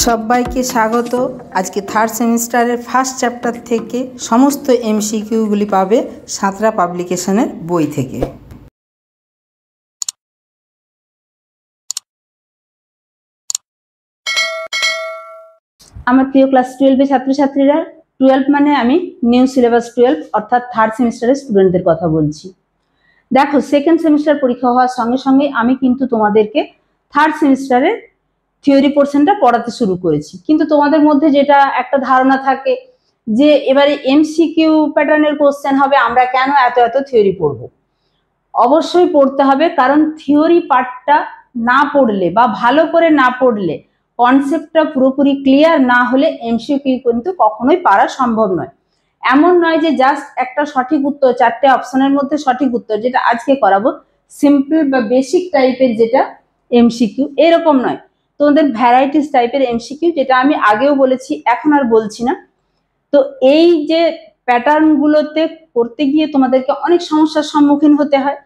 সবাইকে স্বাগত। আজকে থার্ড সেমিস্টারের ফার্স্ট চ্যাপ্টার থেকে সমস্ত এমসিকিউগুলি পাবে সাঁতরা পাবলিকেশনের বই থেকে। আমার প্রিয় ক্লাস 12 ছাত্রছাত্রীরা, 12 মানে আমি নিউ সিলেবাস 12 অর্থাৎ থার্ড সেমিস্টারের স্টুডেন্টদের কথা বলছি। দেখো, সেকেন্ড সেমিস্টার পরীক্ষা হওয়ার সঙ্গে সঙ্গে আমি কিন্তু তোমাদেরকে থার্ড সেমিস্টারের থিওরি পোর্শনটা পড়াতে শুরু করেছি। কিন্তু তোমাদের মধ্যে যেটা একটা ধারণা থাকে যে এবারে এমসিকিউ প্যাটার্নের কোশ্চেন হবে, আমরা কেন এত এত থিওরি পড়ব? অবশ্যই পড়তে হবে, কারণ থিওরি পার্টটা না পড়লে বা ভালো করে না পড়লে, কনসেপ্টটা পুরোপুরি ক্লিয়ার না হলে এমসিকিউ কিন্তু কখনোই পারা সম্ভব নয়। এমন নয় যে জাস্ট একটা সঠিক উত্তর, 4টে অপশনের মধ্যে সঠিক উত্তর, যেটা আজকে করাবো সিম্পল বা বেসিক টাইপের যেটা এমসিকিউ, এরকম নয়। তোমাদের ভ্যারাইটিস টাইপের এমসিকিউ, যেটা আমি আগেও বলেছি, এখন আর বলছি না। তো এই যে প্যাটার্নগুলোতে করতে গিয়ে তোমাদেরকে অনেক সমস্যার সম্মুখীন হতে হয়,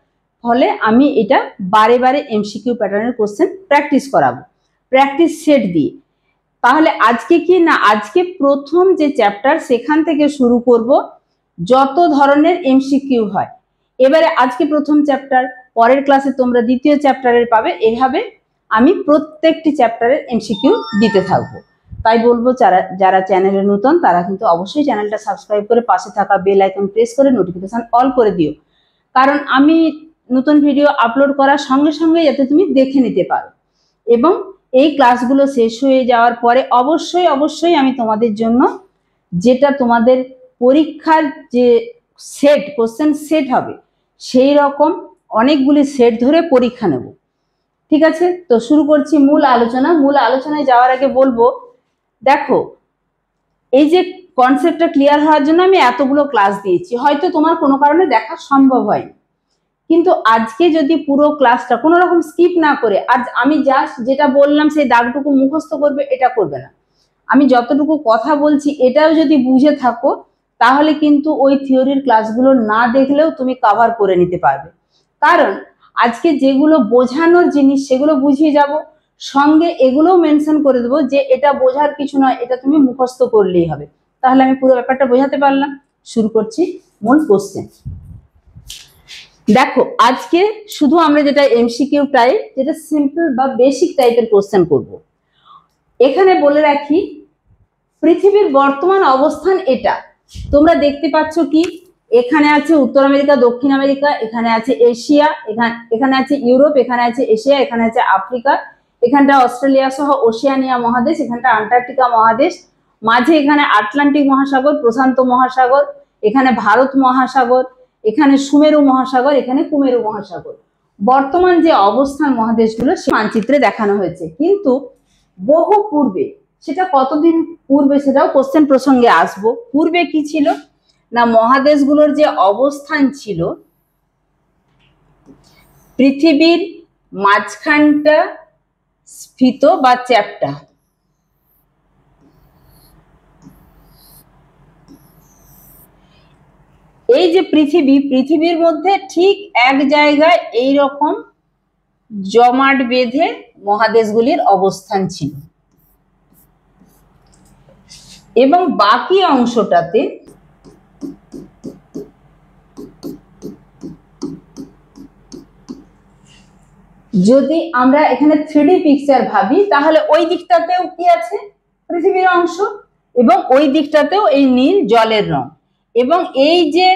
ফলে আমি এটা বারে বারে এমসিকিউ প্যাটার্নের কোশ্চেন প্র্যাকটিস করাবো, প্র্যাকটিস সেট দিয়ে। তাহলে আজকে কি না, আজকে প্রথম যে চ্যাপ্টার সেখান থেকে শুরু করব, যত ধরনের এমসিকিউ হয়। এবারে আজকে প্রথম চ্যাপ্টার, পরের ক্লাসে তোমরা দ্বিতীয় চ্যাপ্টারের পাবে, এভাবে আমি প্রত্যেকটি চ্যাপ্টারের এমসিকিউ দিতে থাকবো। তাই বলবো, যারা চ্যানেলে নতুন তারা কিন্তু অবশ্যই চ্যানেলটা সাবস্ক্রাইব করে পাশে থাকা বেল আইকন প্রেস করে নোটিফিকেশন অল করে দিও, কারণ আমি নতুন ভিডিও আপলোড করার সঙ্গে সঙ্গে যাতে তুমি দেখে নিতে পারো। এবং এই ক্লাসগুলো শেষ হয়ে যাওয়ার পরে অবশ্যই আমি তোমাদের জন্য, যেটা তোমাদের পরীক্ষার যে সেট, কোশ্চেন সেট হবে, সেই রকম অনেকগুলি সেট ধরে পরীক্ষা নেব। ঠিক আছে, তো শুরু করছি মূল আলোচনা। মূল আলোচনায় যাওয়ার আগে বলবো, দেখো, এই যে কনসেপ্টটা ক্লিয়ার হওয়ার জন্য আমি এতগুলো ক্লাস দিয়েছি, হয়তো তোমার কোনো কারণে দেখা সম্ভব হয়নি, কিন্তু আজকে যদি পুরো ক্লাসটা কোনো রকম স্কিপ না করে, আজ আমি জাস্ট যেটা বললাম সেই দাগটুকু মুখস্থ করবে, এটা করবে না। আমি যতটুকু কথা বলছি এটাও যদি বুঝে থাকো, তাহলে কিন্তু ওই থিওরির ক্লাসগুলো না দেখলেও তুমি কভার করে নিতে পারবে। কারণ আজকে যেগুলো বোঝানোর জিনিস সেগুলো বুঝিয়ে যাব, সঙ্গে এগুলোও মেনশন করে দেবো যে এটা বোঝার কিছু নয়, এটা তুমি মুখস্থ করলেই হবে। তাহলে আমি পুরো ব্যাপারটা বোঝাতে পারলাম। শুরু করছি মূল কোশ্চেন। দেখো, আজকে শুধু আমরা যেটা এমসিকিউ টাইপ, যেটা সিম্পল বা বেসিক টাইপের কোশ্চেন করব। এখানে বলে রাখি, পৃথিবীর বর্তমান অবস্থান এটা তোমরা দেখতে পাচ্ছ কি, এখানে আছে উত্তর আমেরিকা, দক্ষিণ আমেরিকা, এখানে আছে এশিয়া, এখানে আছে ইউরোপ, এখানে আছে এশিয়া, এখানে আছে আফ্রিকা, এখানটা অস্ট্রেলিয়া সহ ওশিয়ানিয়া মহাদেশ, এখানটা আন্টার্কটিকা মহাদেশ, মাঝে এখানে আটলান্টিক মহাসাগর, প্রশান্ত মহাসাগর, এখানে ভারত মহাসাগর, এখানে সুমেরু মহাসাগর, এখানে কুমেরু মহাসাগর। বর্তমান যে অবস্থান মহাদেশগুলো সে মানচিত্রে দেখানো হয়েছে, কিন্তু বহু পূর্বে, সেটা কতদিন পূর্বে সেটাও কোশ্চেন প্রসঙ্গে আসবো। পূর্বে কি ছিল না, মহাদেশগুলোর যে অবস্থান ছিল, পৃথিবীর মাঝখানটা স্ফীত বা চ্যাপ্টা, এই যে পৃথিবীর মধ্যে ঠিক এক জায়গায় এই রকম জমাট বেঁধে মহাদেশগুলির অবস্থান ছিল, এবং বাকি অংশটাতে যদি আমরা এখানে 3D পিকচার ভাবি, তাহলে ওই দিকটাতেও কি আছে, পৃথিবীর অংশ, এবং ওই দিকটাতেও এই নীল জলের রং, এবং এই যে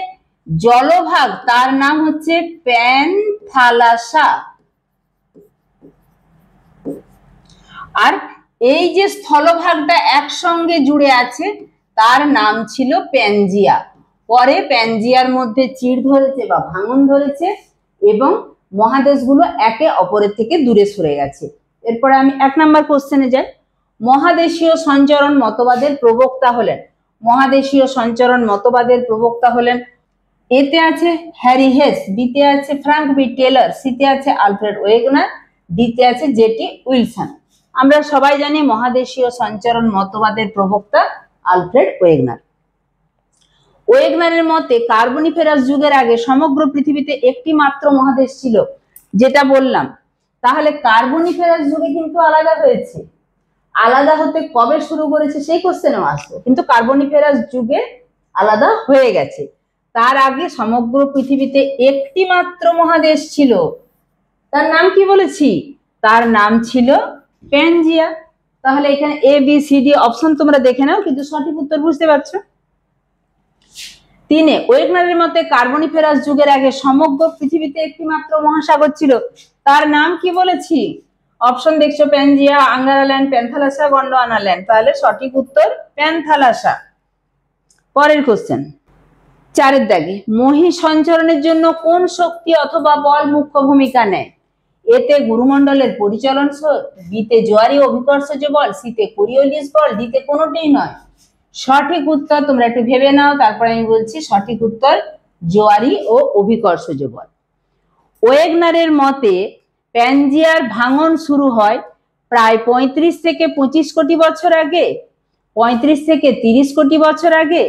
জলভাগ তার নাম হচ্ছে প্যানথালাসা, আর এই যে স্থলভাগটা একসঙ্গে জুড়ে আছে তার নাম ছিল প্যানজিয়া। পরে প্যানজিয়ার মধ্যে চিড় ধরেছে বা ভাঙন ধরেছে, এবং মহাদেশগুলো একে অপরের থেকে দূরে সরে গেছে। এরপরে আমি 1 নম্বর কোশ্চেনে যাই। মহাদেশীয় সঞ্চরণ মতবাদের প্রবক্তা হলেন, মহাদেশীয় সঞ্চরণ মতবাদের প্রবক্তা হলেন, এতে আছে হ্যারি হেস, বিতে আছে ফ্রাঙ্ক বি টেলর, সিতে আছে আলফ্রেড ওয়েগনার, ডিতে আছে জেটি উইলসন। আমরা সবাই জানি মহাদেশীয় সঞ্চরণ মতবাদের প্রবক্তা আলফ্রেড ওয়েগনার। ওয়েগনারের মতে কার্বনিফেরাস যুগের আগে সমগ্র পৃথিবীতে একটি মাত্র মহাদেশ ছিল, যেটা বললাম। তাহলে কার্বনিফেরাস যুগে কিন্তু আলাদা হয়েছে, আলাদা হতে কবে শুরু করেছে সেই কোশ্চেনও আসতো, কিন্তু কার্বনিফেরাস যুগে আলাদা হয়ে গেছে। তার আগে সমগ্র পৃথিবীতে একটি মাত্র মহাদেশ ছিল, তার নাম কি বলেছি? তার নাম ছিল প্যানজিয়া। তাহলে এখানে A B C D option তোমরা দেখে নাও, কিন্তু সঠিক উত্তর বুঝতে পারছো। 3 ওয়েগনারের মতে কার্বনিফেরাস যুগের আগে সমগ্র পৃথিবীতে একটি মাত্র মহাসাগর ছিল, তার নাম কি বলেছি? অপশন দেখছো প্যানজিয়া, আঙ্গারাল্যান্ড, প্যান্থালাসা, গন্ডোয়ানাল্যান্ড। তাহলে সঠিক উত্তর প্যান্থালাসা। পরের কোশ্চেন 4 দাগে, মহী সঞ্চরণের জন্য কোন শক্তি অথবা বল মুখ্য ভূমিকা নেয়? এতে গুরুমণ্ডলের পরিচলন শক্তি, বিতে জোয়ারি অভিকর্ষজ বল, সিতে কোরিওলিস বল, ডিতে কোনোটিই নয়। সঠিক উত্তর তোমরা একটু ভেবে নাও, তারপরে আমি বলছি। সঠিক উত্তর জোয়ারি ও অভিকর্ষজ বল। ওয়েগনারের মতে প্যানজিয়ার ভাঙন শুরু হয় প্রায় 35 থেকে 25 কোটি বছর আগে, 35 থেকে 30 কোটি বছর আগে,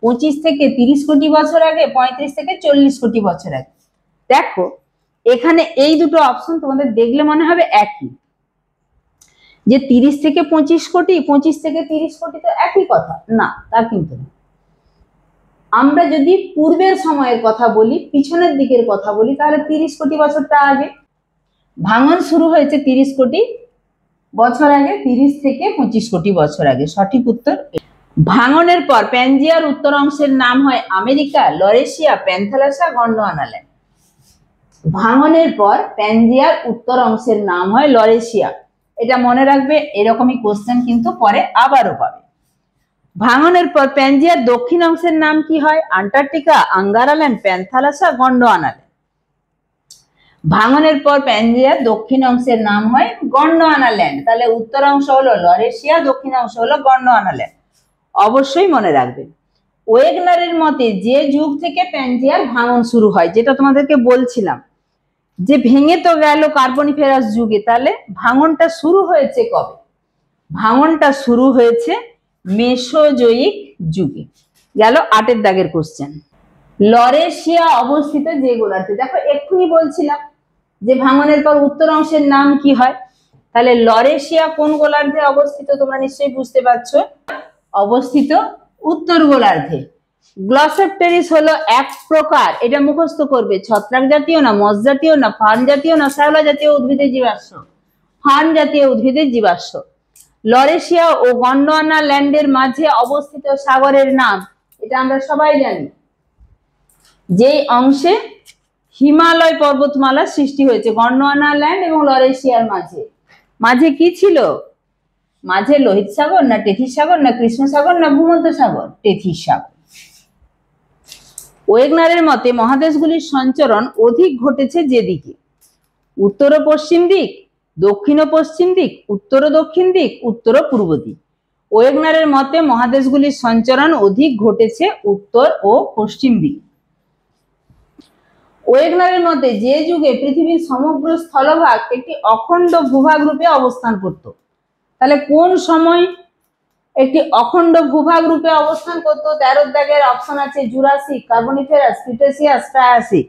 25 থেকে 30 কোটি বছর আগে, 35 থেকে 40 কোটি বছর আগে। দেখো এখানে এই দুটো অপশন তোমাদের দেখলে মনে হবে একই, যে 30 থেকে 25 কোটি, 25 থেকে 30 কোটি তো একই কথা না, তা কিন্তু না। আমরা যদি পূর্বের সময়ের কথা বলি, পিছনের দিকের কথা বলি, তাহলে 30 কোটি বছরটা আগে ভাঙন শুরু হয়েছে, 30 কোটি বছর আগে, 30 থেকে 25 কোটি বছর আগে। সঠিক উত্তর। ভাঙনের পর প্যানজিয়ার উত্তর অংশের নাম হয় আমেরিকা, লরেশিয়া, প্যান্থালাসা, গন্ডোয়ানাল্যান্ড। ভাঙনের পর প্যানজিয়ার উত্তর অংশের নাম হয় লরেশিয়া। এটা মনে রাখবে, এরকমই কোশ্চেন কিন্তু পরে আবারও পাবে। ভাঙনের পর প্যানজিয়ার দক্ষিণ অংশের নাম কি হয়? Antarctica, Angaraland, Panthalassa, Gondwanaland. ভাঙনের পর প্যানজিয়ার দক্ষিণ অংশের নাম হয় গন্ডোয়ানাল্যান্ড। তাহলে উত্তর অংশ হলো লরেশিয়া, দক্ষিণ অংশ হলো গন্ডোয়ানাল্যান্ড। অবশ্যই মনে রাখবে। ওয়েগনারের মতে যে যুগ থেকে প্যানজিয়ার ভাঙন শুরু হয়, যেটা তোমাদেরকে বলছিলাম যে ভেঙে তো গেল কার্বনিফেরাস যুগে, তাহলে ভাঙনটা শুরু হয়েছে কবে? ভাঙনটা শুরু হয়েছে মেসোজোয়িক যুগে। গেল 8 দাগের কোশ্চেন। লরেশিয়া অবস্থিত যে গোলার্ধে, দেখো এক্ষুনি বলছিলাম যে ভাঙনের পর উত্তর অংশের নাম কি হয়, তাহলে লরেশিয়া কোন গোলার্ধে অবস্থিত তোমরা নিশ্চয়ই বুঝতে পারছো, অবস্থিত উত্তর গোলার্ধে। গ্লসেপ্টেরিস হলো এক প্রকার, এটা মুখস্থ করবে, ছত্রাক জাতীয় না, মস জাতীয় না, ফার্ন জাতীয় না, শ্যাওলা জাতীয় উদ্ভিদের জীবাশ্ম? ফার্ন জাতীয় উদ্ভিদের জীবাশ্ম। লরেশিয়া ও গন্ডোয়ানাল্যান্ডের মাঝে অবস্থিত সাগরের নাম, এটা আমরা সবাই জানি, যে অংশে হিমালয় পর্বতমালা সৃষ্টি হয়েছে গন্ডোয়ানাল্যান্ড এবং লরেশিয়ার মাঝে। মাঝে কি ছিল? মাঝে লোহিত সাগর না টেথিস সাগর না কৃষ্ণ সাগর না ভূমধ্য সাগর? টেথিস সাগর। ওয়েগনারের মতে মহাদেশগুলির সঞ্চরণ অধিক ঘটেছে যেদিকে? উত্তর ও পশ্চিম দিক, দক্ষিণ ও পশ্চিম দিক, উত্তর ও দক্ষিণ দিক, উত্তর ও পূর্ব দিক। ওয়েগনারের মতে মহাদেশগুলির সঞ্চরণ অধিক ঘটেছে উত্তর ও পশ্চিম দিক। ওয়েগনারের মতে যে যুগে পৃথিবীর সমগ্র স্থলভাগ একটি অখণ্ড ভূভাগ রূপে অবস্থান করত, তাহলে কোন সময় একটি অখণ্ড ভূভাগ রূপে অবস্থান করত? 13 দাগের অপশন আছে জুরাসিক, কার্বনিফেরাস, ক্রিটেসিয়াস, ট্রায়াসিক।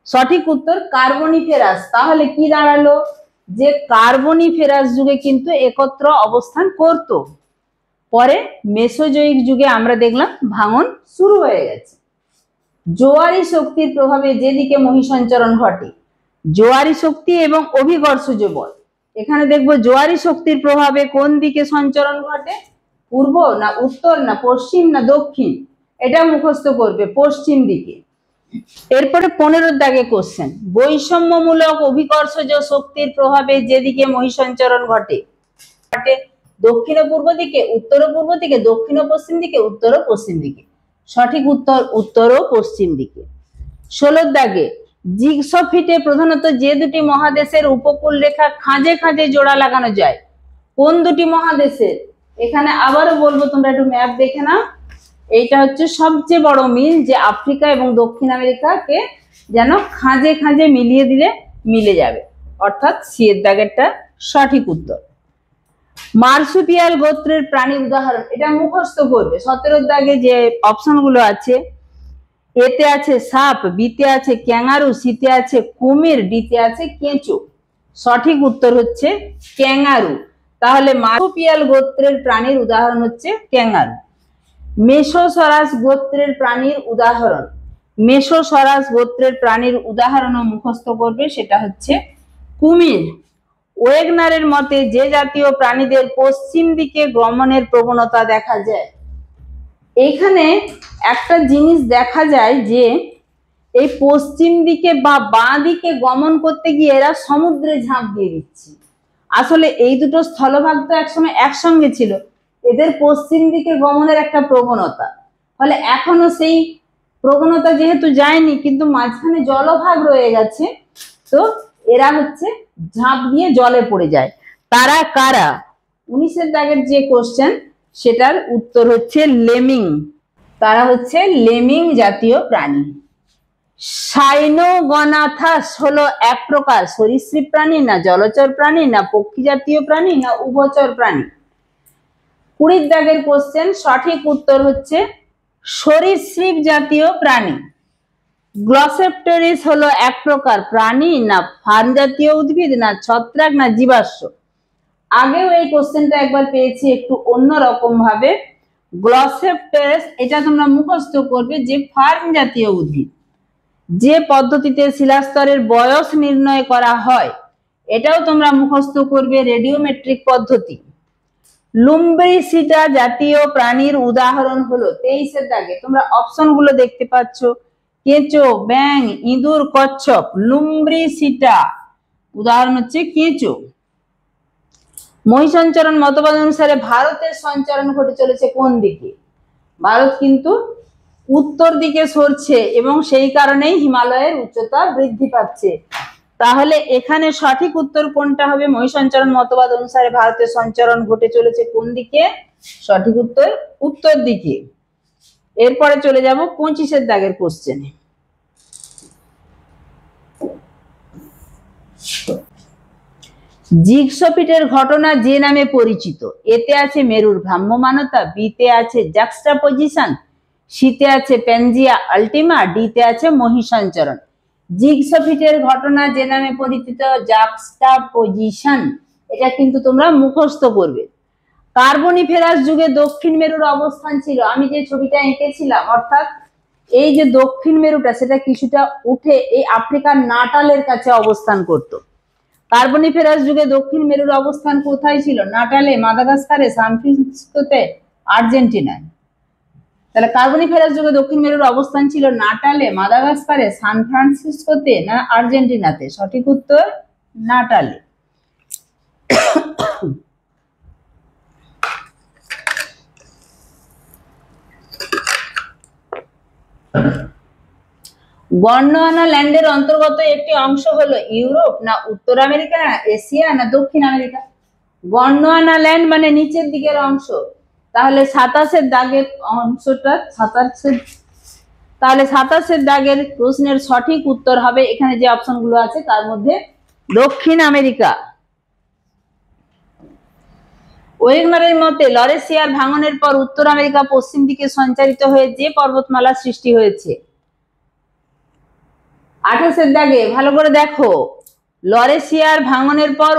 সঠিক উত্তর কার্বনিফেরাস। তাহলে কি দাঁড়ালো? যে কার্বনিফেরাস যুগে কিন্তু একত্র অবস্থান করত। পরে মেসোজোয়িক যুগে আমরা দেখলাম ভাঙন শুরু হয়ে গেছে। জোয়ারি শক্তির প্রভাবে যেদিকে মহীসঞ্চরণ ঘটে, জোয়ারি শক্তি এবং অভিকর্ষজ বল। এখানে দেখবো জোয়ারি শক্তির প্রভাবে কোন দিকে সঞ্চরণ ঘটে, পূর্ব না উত্তর না পশ্চিম না দক্ষিণ? এটা মুখস্থ করবে, পশ্চিম দিকে। এরপরে 15 দাগে কোশ্চেন, বৈষম্যমূলক অভিকর্ষজ শক্তির প্রভাবে যেদিকে মহীসঞ্চরণ ঘটে, দক্ষিণ ও পূর্ব দিকে, উত্তর ও পূর্ব দিকে, দক্ষিণ ও পশ্চিম দিকে, উত্তর ও পশ্চিম দিকে? সঠিক উত্তর উত্তর ও পশ্চিম দিকে। 16 দাগে, জিগসফিটে প্রধানত যে দুটি মহাদেশের উপকূল রেখা খাঁজে খাঁজে জোড়া লাগানো যায়, কোন দুটি মহাদেশের? এখানে আবারও বলবো, তোমরা একটু ম্যাপ দেখে নাও। এইটা হচ্ছে সবচেয়ে বড় মিল, যে আফ্রিকা এবং দক্ষিণ আমেরিকাকে যেন খাঁজে খাঁজে মিলিয়ে দিলে মিলে যাবে, অর্থাৎ সি এর দাগেরটা সঠিক উত্তর। মার্সুপিয়াল গোত্রের প্রাণী উদাহরণ, এটা মুখস্থ করবে। 17 দাগে যে অপশন গুলো আছে, এতে আছে সাপ, বিতে আছে ক্যাঙ্গারু, সিতে আছে কুমির, ডিতে আছে কেঁচো। সঠিক উত্তর হচ্ছে ক্যাঙ্গারু। তাহলে মার্সুপিয়াল গোত্রের প্রাণীর উদাহরণ হচ্ছে ক্যাঙ্গারু। মেসোসরাস গোত্রের প্রাণীর উদাহরণ, মেসোসরাস গোত্রের প্রাণীর উদাহরণও মুখস্থ করবে, সেটা হচ্ছে কুমির। ওয়েগনারের মতে যে জাতীয় প্রাণীদের পশ্চিম দিকে গমনের প্রবণতা দেখা যায়, এইখানে একটা জিনিস দেখা যায় যে এই পশ্চিম দিকে বা বাঁ দিকে গমন করতে গিয়ে এরা সমুদ্রে ঝাঁপ দিয়ে দিচ্ছে। আসলে এই দুটো স্থলভাগ তো একসময় একসঙ্গে ছিল, এদের পশ্চিম দিকে গমনের একটা প্রবণতা, ফলে এখনো সেই প্রবণতা যেহেতু যায়নি কিন্তু মাঝখানে জলভাগ রয়ে গেছে, তো এরা হচ্ছে ঝাঁপ দিয়ে জলে পড়ে যায়। তারা কারা? 19-এর দাগের যে কোশ্চেন সেটার উত্তর হচ্ছে লেমিং। তারা হচ্ছে লেমিং জাতীয় প্রাণী। সাইনোগনাথাস হলো এক প্রকার সরীসৃপ প্রাণী, না জলচর প্রাণী, না পক্ষী জাতীয় প্রাণী, না উভচর প্রাণী? 20-এর দাগের কোশ্চেন, সঠিক উত্তর হচ্ছে সরীসৃপ জাতীয় প্রাণী। গ্লসেপ্টেরিস হলো এক প্রকার প্রাণী, না ফার্ন জাতীয় উদ্ভিদ, না ছত্রাক, না জীবাশ্ম? আগেও এই কোশ্চেনটা একবার পেয়েছি একটু অন্যরকম ভাবে। গ্লসেপ্টেরিস এটা তোমরা মুখস্থ করবে যে ফার্ন জাতীয় উদ্ভিদ। যে পদ্ধতিতে শিলাস্তরের বয়স নির্ণয় করা হয় এটাও তোমরা মুখস্থ করবে, রেডিওমেট্রিক পদ্ধতি। লুম্ব্রিসিটা জাতীয় প্রাণীর উদাহরণ হলো, 23-এর দাগে তোমরা অপশন গুলো দেখতে পাচ্ছ, কেঁচো, ব্যাং, ইঁদুর, কচ্ছপ। লুম্ব্রিসিটা উদাহরণ হচ্ছে কেঁচো। মহিষঞ্চরণ মতবাদ অনুসারে ভারতের সঞ্চরণ ঘটে চলেছে কোন দিকে? ভারত কিন্তু উত্তর দিকে সরছে এবং সেই কারণেই হিমালয়ের উচ্চতা বৃদ্ধি পাচ্ছে। তাহলে এখানে সঠিক উত্তর কোনটা হবে? মহিষঞ্চরণ মতবাদ অনুসারে ভারতের সঞ্চরণ ঘটে চলেছে কোন দিকে? সঠিক উত্তর উত্তর দিকে। এরপরে চলে যাব 25-এর দাগের কোশ্চেনে। জিগসোপিটের ঘটনা যে নামে পরিচিত, এতে আছে মেরুর ভ্রাম্যমানতা, বিতে আছে জাক্সটাপোজিশন, সিতে আছে প্যানজিয়া আল্টিমা, ডিতে আছে মহিষঞ্চরণ। জিগসোপিটের ঘটনা যে নামে পরিচিত জাক্সটাপোজিশন, এটা কিন্তু তোমরা মুখস্থ করবে। কার্বনিফেরাস যুগে দক্ষিণ মেরুর অবস্থান ছিল, আমি যে ছবিটা এঁকেছিলাম, অর্থাৎ এই যে দক্ষিণ মেরুটা সেটা কিছুটা উঠে এই আফ্রিকার নাটালের কাছে অবস্থান করত। কার্বনিফেরাস যুগে দক্ষিণ মেরুর অবস্থান কোথায় ছিল? নাটালে, মাদাগাস্কারে, সান ফ্রান্সিসকোতে, আর্জেন্টিনায়। তাহলে কার্বনিফেরাস যুগে দক্ষিণ মেরুর অবস্থান ছিল নাটালে, মাদাগাস্কারে, সান ফ্রান্সিসকোতে, না আর্জেন্টিনাতে? সঠিক উত্তর নাটালে। গন্ডোয়ানা ল্যান্ডের অন্তর্গত একটি অংশ হলো ইউরোপ, না উত্তর আমেরিকা, না এশিয়া, না দক্ষিণ আমেরিকা? গন্ডোয়ানা ল্যান্ড মানে নিচের দিকের অংশ, তাহলে 27-এর দাগের অংশটা 27-এর দাগের প্রশ্নের সঠিক উত্তর হবে, এখানে যে অপশনগুলো আছে তার মধ্যে দক্ষিণ আমেরিকা। ওয়েগনারের মতে লরেশিয়ার ভাঙনের পর উত্তর আমেরিকা পশ্চিম দিকে সঞ্চারিত হয়ে যে পর্বতমালা সৃষ্টি হয়েছে। 28-এর দাগে ভালো করে দেখো, লরেশিয়ার ভাঙনের পর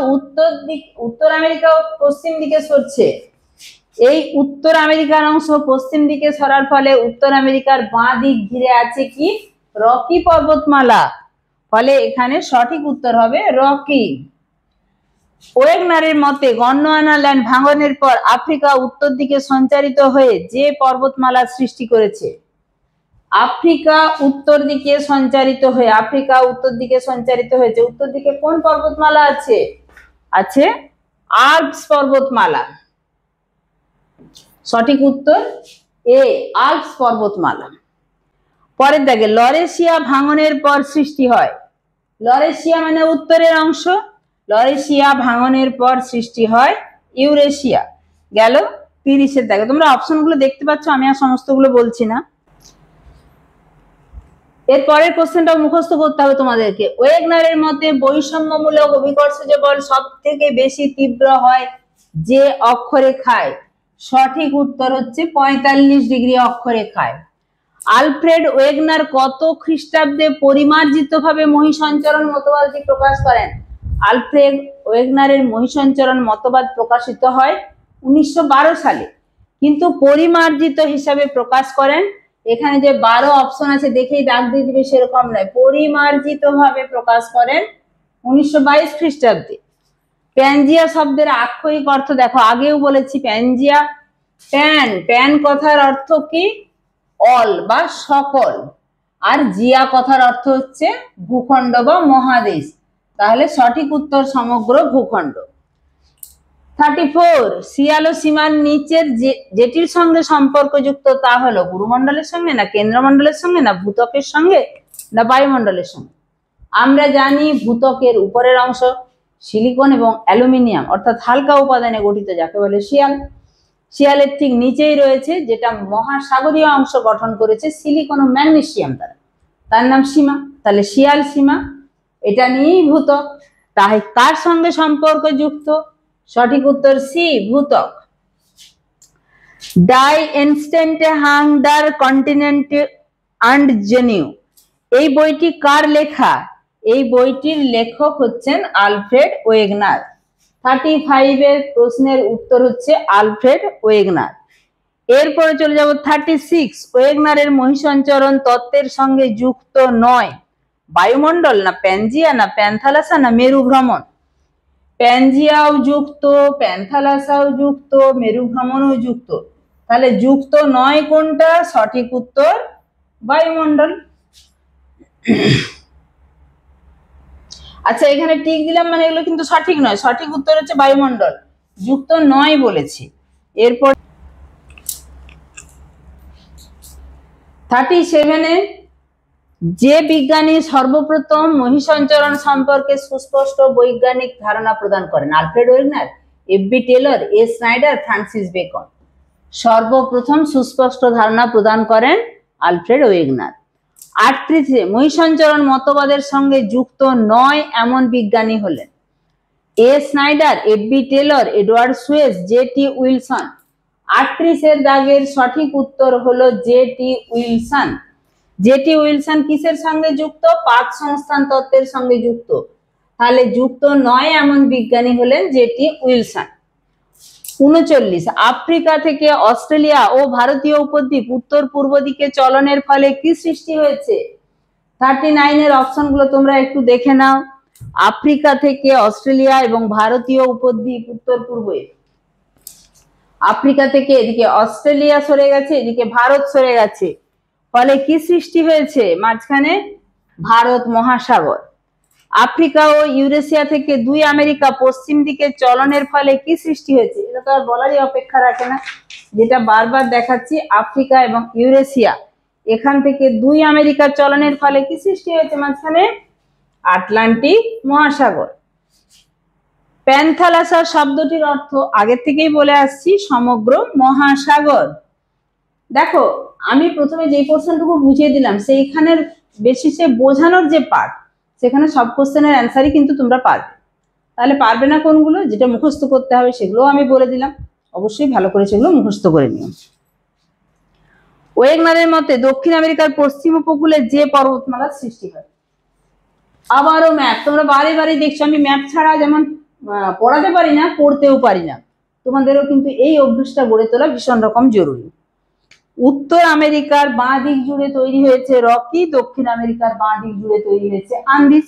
উত্তর আমেরিকা পশ্চিম দিকে সরছে। এই উত্তর আমেরিকার অংশ পশ্চিম দিকে সরার ফলে উত্তর আমেরিকার বাঁ দিক ঘিরে আছে কি? রকি পর্বতমালা। ফলে এখানে সঠিক উত্তর হবে রকি। ওয়েগনারের মতে গন্ডোয়ানা ল্যান্ড ভাঙনের পর আফ্রিকা উত্তর দিকে সঞ্চারিত হয়ে যে পর্বতমালা সৃষ্টি করেছে। আফ্রিকা উত্তর দিকে সঞ্চারিত হয়েছে। উত্তর দিকে কোন পর্বতমালা আছে? আছে আল্পস পর্বতমালা। সঠিক উত্তর এ, আল্পস পর্বতমালা। পরের দাগে লরেশিয়া ভাঙনের পর সৃষ্টি হয়। লরেশিয়া মানে উত্তরের অংশ, লরেশিয়া ভাঙনের পর সৃষ্টি হয় ইউরেশিয়া। গেল 30-এর দাগে। তোমরা অপশনগুলো দেখতে পাচ্ছ, আমি আর সমস্তগুলো বলছি না। এর পরের কোশ্চেনটা মুখস্থ করতে হবে তোমাদেরকে। ওয়েগনারের মতে বৈষম্যমূলক অভিকর্ষজ বল সব থেকে বেশি তীব্র হয় যে অক্ষরেখায়। সঠিক উত্তর হচ্ছে 45 ডিগ্রি অক্ষরেখায়। আলফ্রেড ওয়েগনার কত খ্রিস্টাব্দে পরিমার্জিত ভাবে মহিষঞ্চরণ মতবাদটি প্রকাশ করেন? আলফ্রেড ওয়েগনারের মহিষঞ্চরণ মতবাদ প্রকাশিত হয় 1912 সালে, কিন্তু পরিমার্জিত হিসাবে প্রকাশ করেন। এখানে যে 12 অপশন আছে দেখেই দাগ দিয়ে দিবে সেরকম নয়, পরিমার্জিত ভাবে প্রকাশ করেন 1922 খ্রিস্টাব্দে। প্যানজিয়া শব্দের আক্ষরিক অর্থ দেখো, আগেও বলেছি প্যানজিয়া, প্যান কথার অর্থ কি? অল বা সকল, আর জিয়া কথার অর্থ হচ্ছে ভূখণ্ড বা মহাদেশ, তাহলে সঠিক উত্তর সমগ্র ভূখণ্ড। 34, শিয়াল ও সীমার নিচের যেটির সঙ্গে সম্পর্কযুক্ত তা হলো গুরুমণ্ডলের সঙ্গে, না কেন্দ্রমণ্ডলের সঙ্গে, না ভূত্বকের সঙ্গে, না বায়ুমণ্ডলের সঙ্গে? আমরা জানি ভূত্বকের উপরের অংশ সিলিকন এবং অ্যালুমিনিয়াম অর্থাৎ হালকা উপাদানে গঠিত, যাকে বলে শিয়াল। শিয়ালের ঠিক নিচেই রয়েছে যেটা মহাসাগরীয় অংশ গঠন করেছে সিলিকন ও ম্যাগনেসিয়াম দ্বারা, তার নাম সীমা। তাহলে শিয়াল সীমা, এটা নিয়েই ভূত্বক। তাই কার সঙ্গে সম্পর্কযুক্ত? সঠিক উত্তর সি, ভূত্বক। Die ইনস্ট্যান্টে Hang der continent and জেনিউ, এই বইটি কার লেখা? এই বইটির লেখক হচ্ছেন আলফ্রেড ওয়েগনার। 35 এর প্রশ্নের উত্তর হচ্ছে আলফ্রেড ওয়েগনার। এরপরে চলে যাব 36, ওয়েগনারের মহিষঞ্চরণ তত্ত্বের সঙ্গে যুক্ত নয় বায়ুমণ্ডল, না প্যানজিয়া, না প্যান্থালাসা, না মেরু ভ্রমণ? প্যানজিয়াও যুক্ত, প্যান্থালাসাও যুক্ত, মেরু ভ্রমণও যুক্ত, তাহলে যুক্ত নয় কোনটা? সঠিক উত্তর বায়ুমণ্ডল। আচ্ছা, এখানে টিক দিলাম মানে এগুলো কিন্তু সঠিক নয়, সঠিক উত্তর হচ্ছে বায়ুমণ্ডল, যুক্ত নয় বলেছি। এরপর 37-এ যে বিজ্ঞানী সর্বপ্রথম মহিষঞ্চরণ সম্পর্কে সুস্পষ্ট বৈজ্ঞানিক ধারণা প্রদান করেন? Alfred Wegener, F B. Taylor, A. Snider, Francis Bacon? সর্বপ্রথম সুস্পষ্ট ধারণা প্রদান করেন আলফ্রেড ওয়েগনার। 38-এ মহিষঞ্চরণ মতবাদের সঙ্গে যুক্ত নয় এমন বিজ্ঞানী হলেন? A. Snider, F B. Taylor, Edward Suess, J T. Wilson? 38-এর দাগের সঠিক উত্তর হলো জে.টি. উইলসন। জে.টি. উইলসন কিসের সঙ্গে যুক্ত? পাক সংস্থান তত্ত্বের সঙ্গে যুক্ত, তাহলে যুক্ত নয় এমন বিজ্ঞানী হলেন জে.টি. উইলসন। 39, আফ্রিকা থেকে অস্ট্রেলিয়া ও ভারতীয় উপদ্বীপ উত্তর পূর্ব দিকে চলনের ফলে কি সৃষ্টি হয়েছে? 39 এর অপশনগুলো তোমরা একটু দেখে নাও। আফ্রিকা থেকে অস্ট্রেলিয়া এবং ভারতীয় উপদ্বীপ উত্তর পূর্বে, আফ্রিকা থেকে এদিকে অস্ট্রেলিয়া সরে গেছে, এদিকে ভারত সরে গেছে, ফলে কি সৃষ্টি হয়েছে? মাঝখানে ভারত মহাসাগর। আফ্রিকা ও ইউরেশিয়া থেকে দুই আমেরিকা পশ্চিম দিকে চলনের ফলে কি সৃষ্টি হয়েছে? এটা তো আর বলারই অপেক্ষা রাখে না, যেটা বারবার দেখাচ্ছি, আফ্রিকা এবং ইউরেশিয়া, এখান থেকে দুই আমেরিকার চলনের ফলে কি সৃষ্টি হয়েছে? মাঝখানে আটলান্টিক মহাসাগর। প্যান্থালাসা শব্দটির অর্থ আগের থেকেই বলে আসছি, সমগ্র মহাসাগর। দেখো, আমি প্রথমে যে পোর্শনটুকু বুঝিয়ে দিলাম সেইখানের বেসিসে বোঝানোর যে পার্ট, সেখানে সব কোশ্চেনের অ্যান্সারই কিন্তু তোমরা পারবে। তাহলে পারবে না কোনগুলো? যেটা মুখস্থ করতে হবে সেগুলোও আমি বলে দিলাম, অবশ্যই ভালো করে সেগুলো মুখস্থ করে নিও। ওয়েগনারের মতে দক্ষিণ আমেরিকার পশ্চিম উপকূলে যে পর্বতমালার সৃষ্টি হয়? আবারও ম্যাপ, তোমরা বারে বারে দেখছো আমি ম্যাপ ছাড়া যেমন পড়াতে পারি না, পড়তেও পারি না, তোমাদেরও কিন্তু এই অভ্যাসটা গড়ে তোলা ভীষণ রকম জরুরি। উত্তর আমেরিকার বাঁ দিক জুড়ে তৈরি হয়েছে রকি, দক্ষিণ আমেরিকার বাঁ দিক জুড়ে তৈরি হয়েছে আন্দিজ।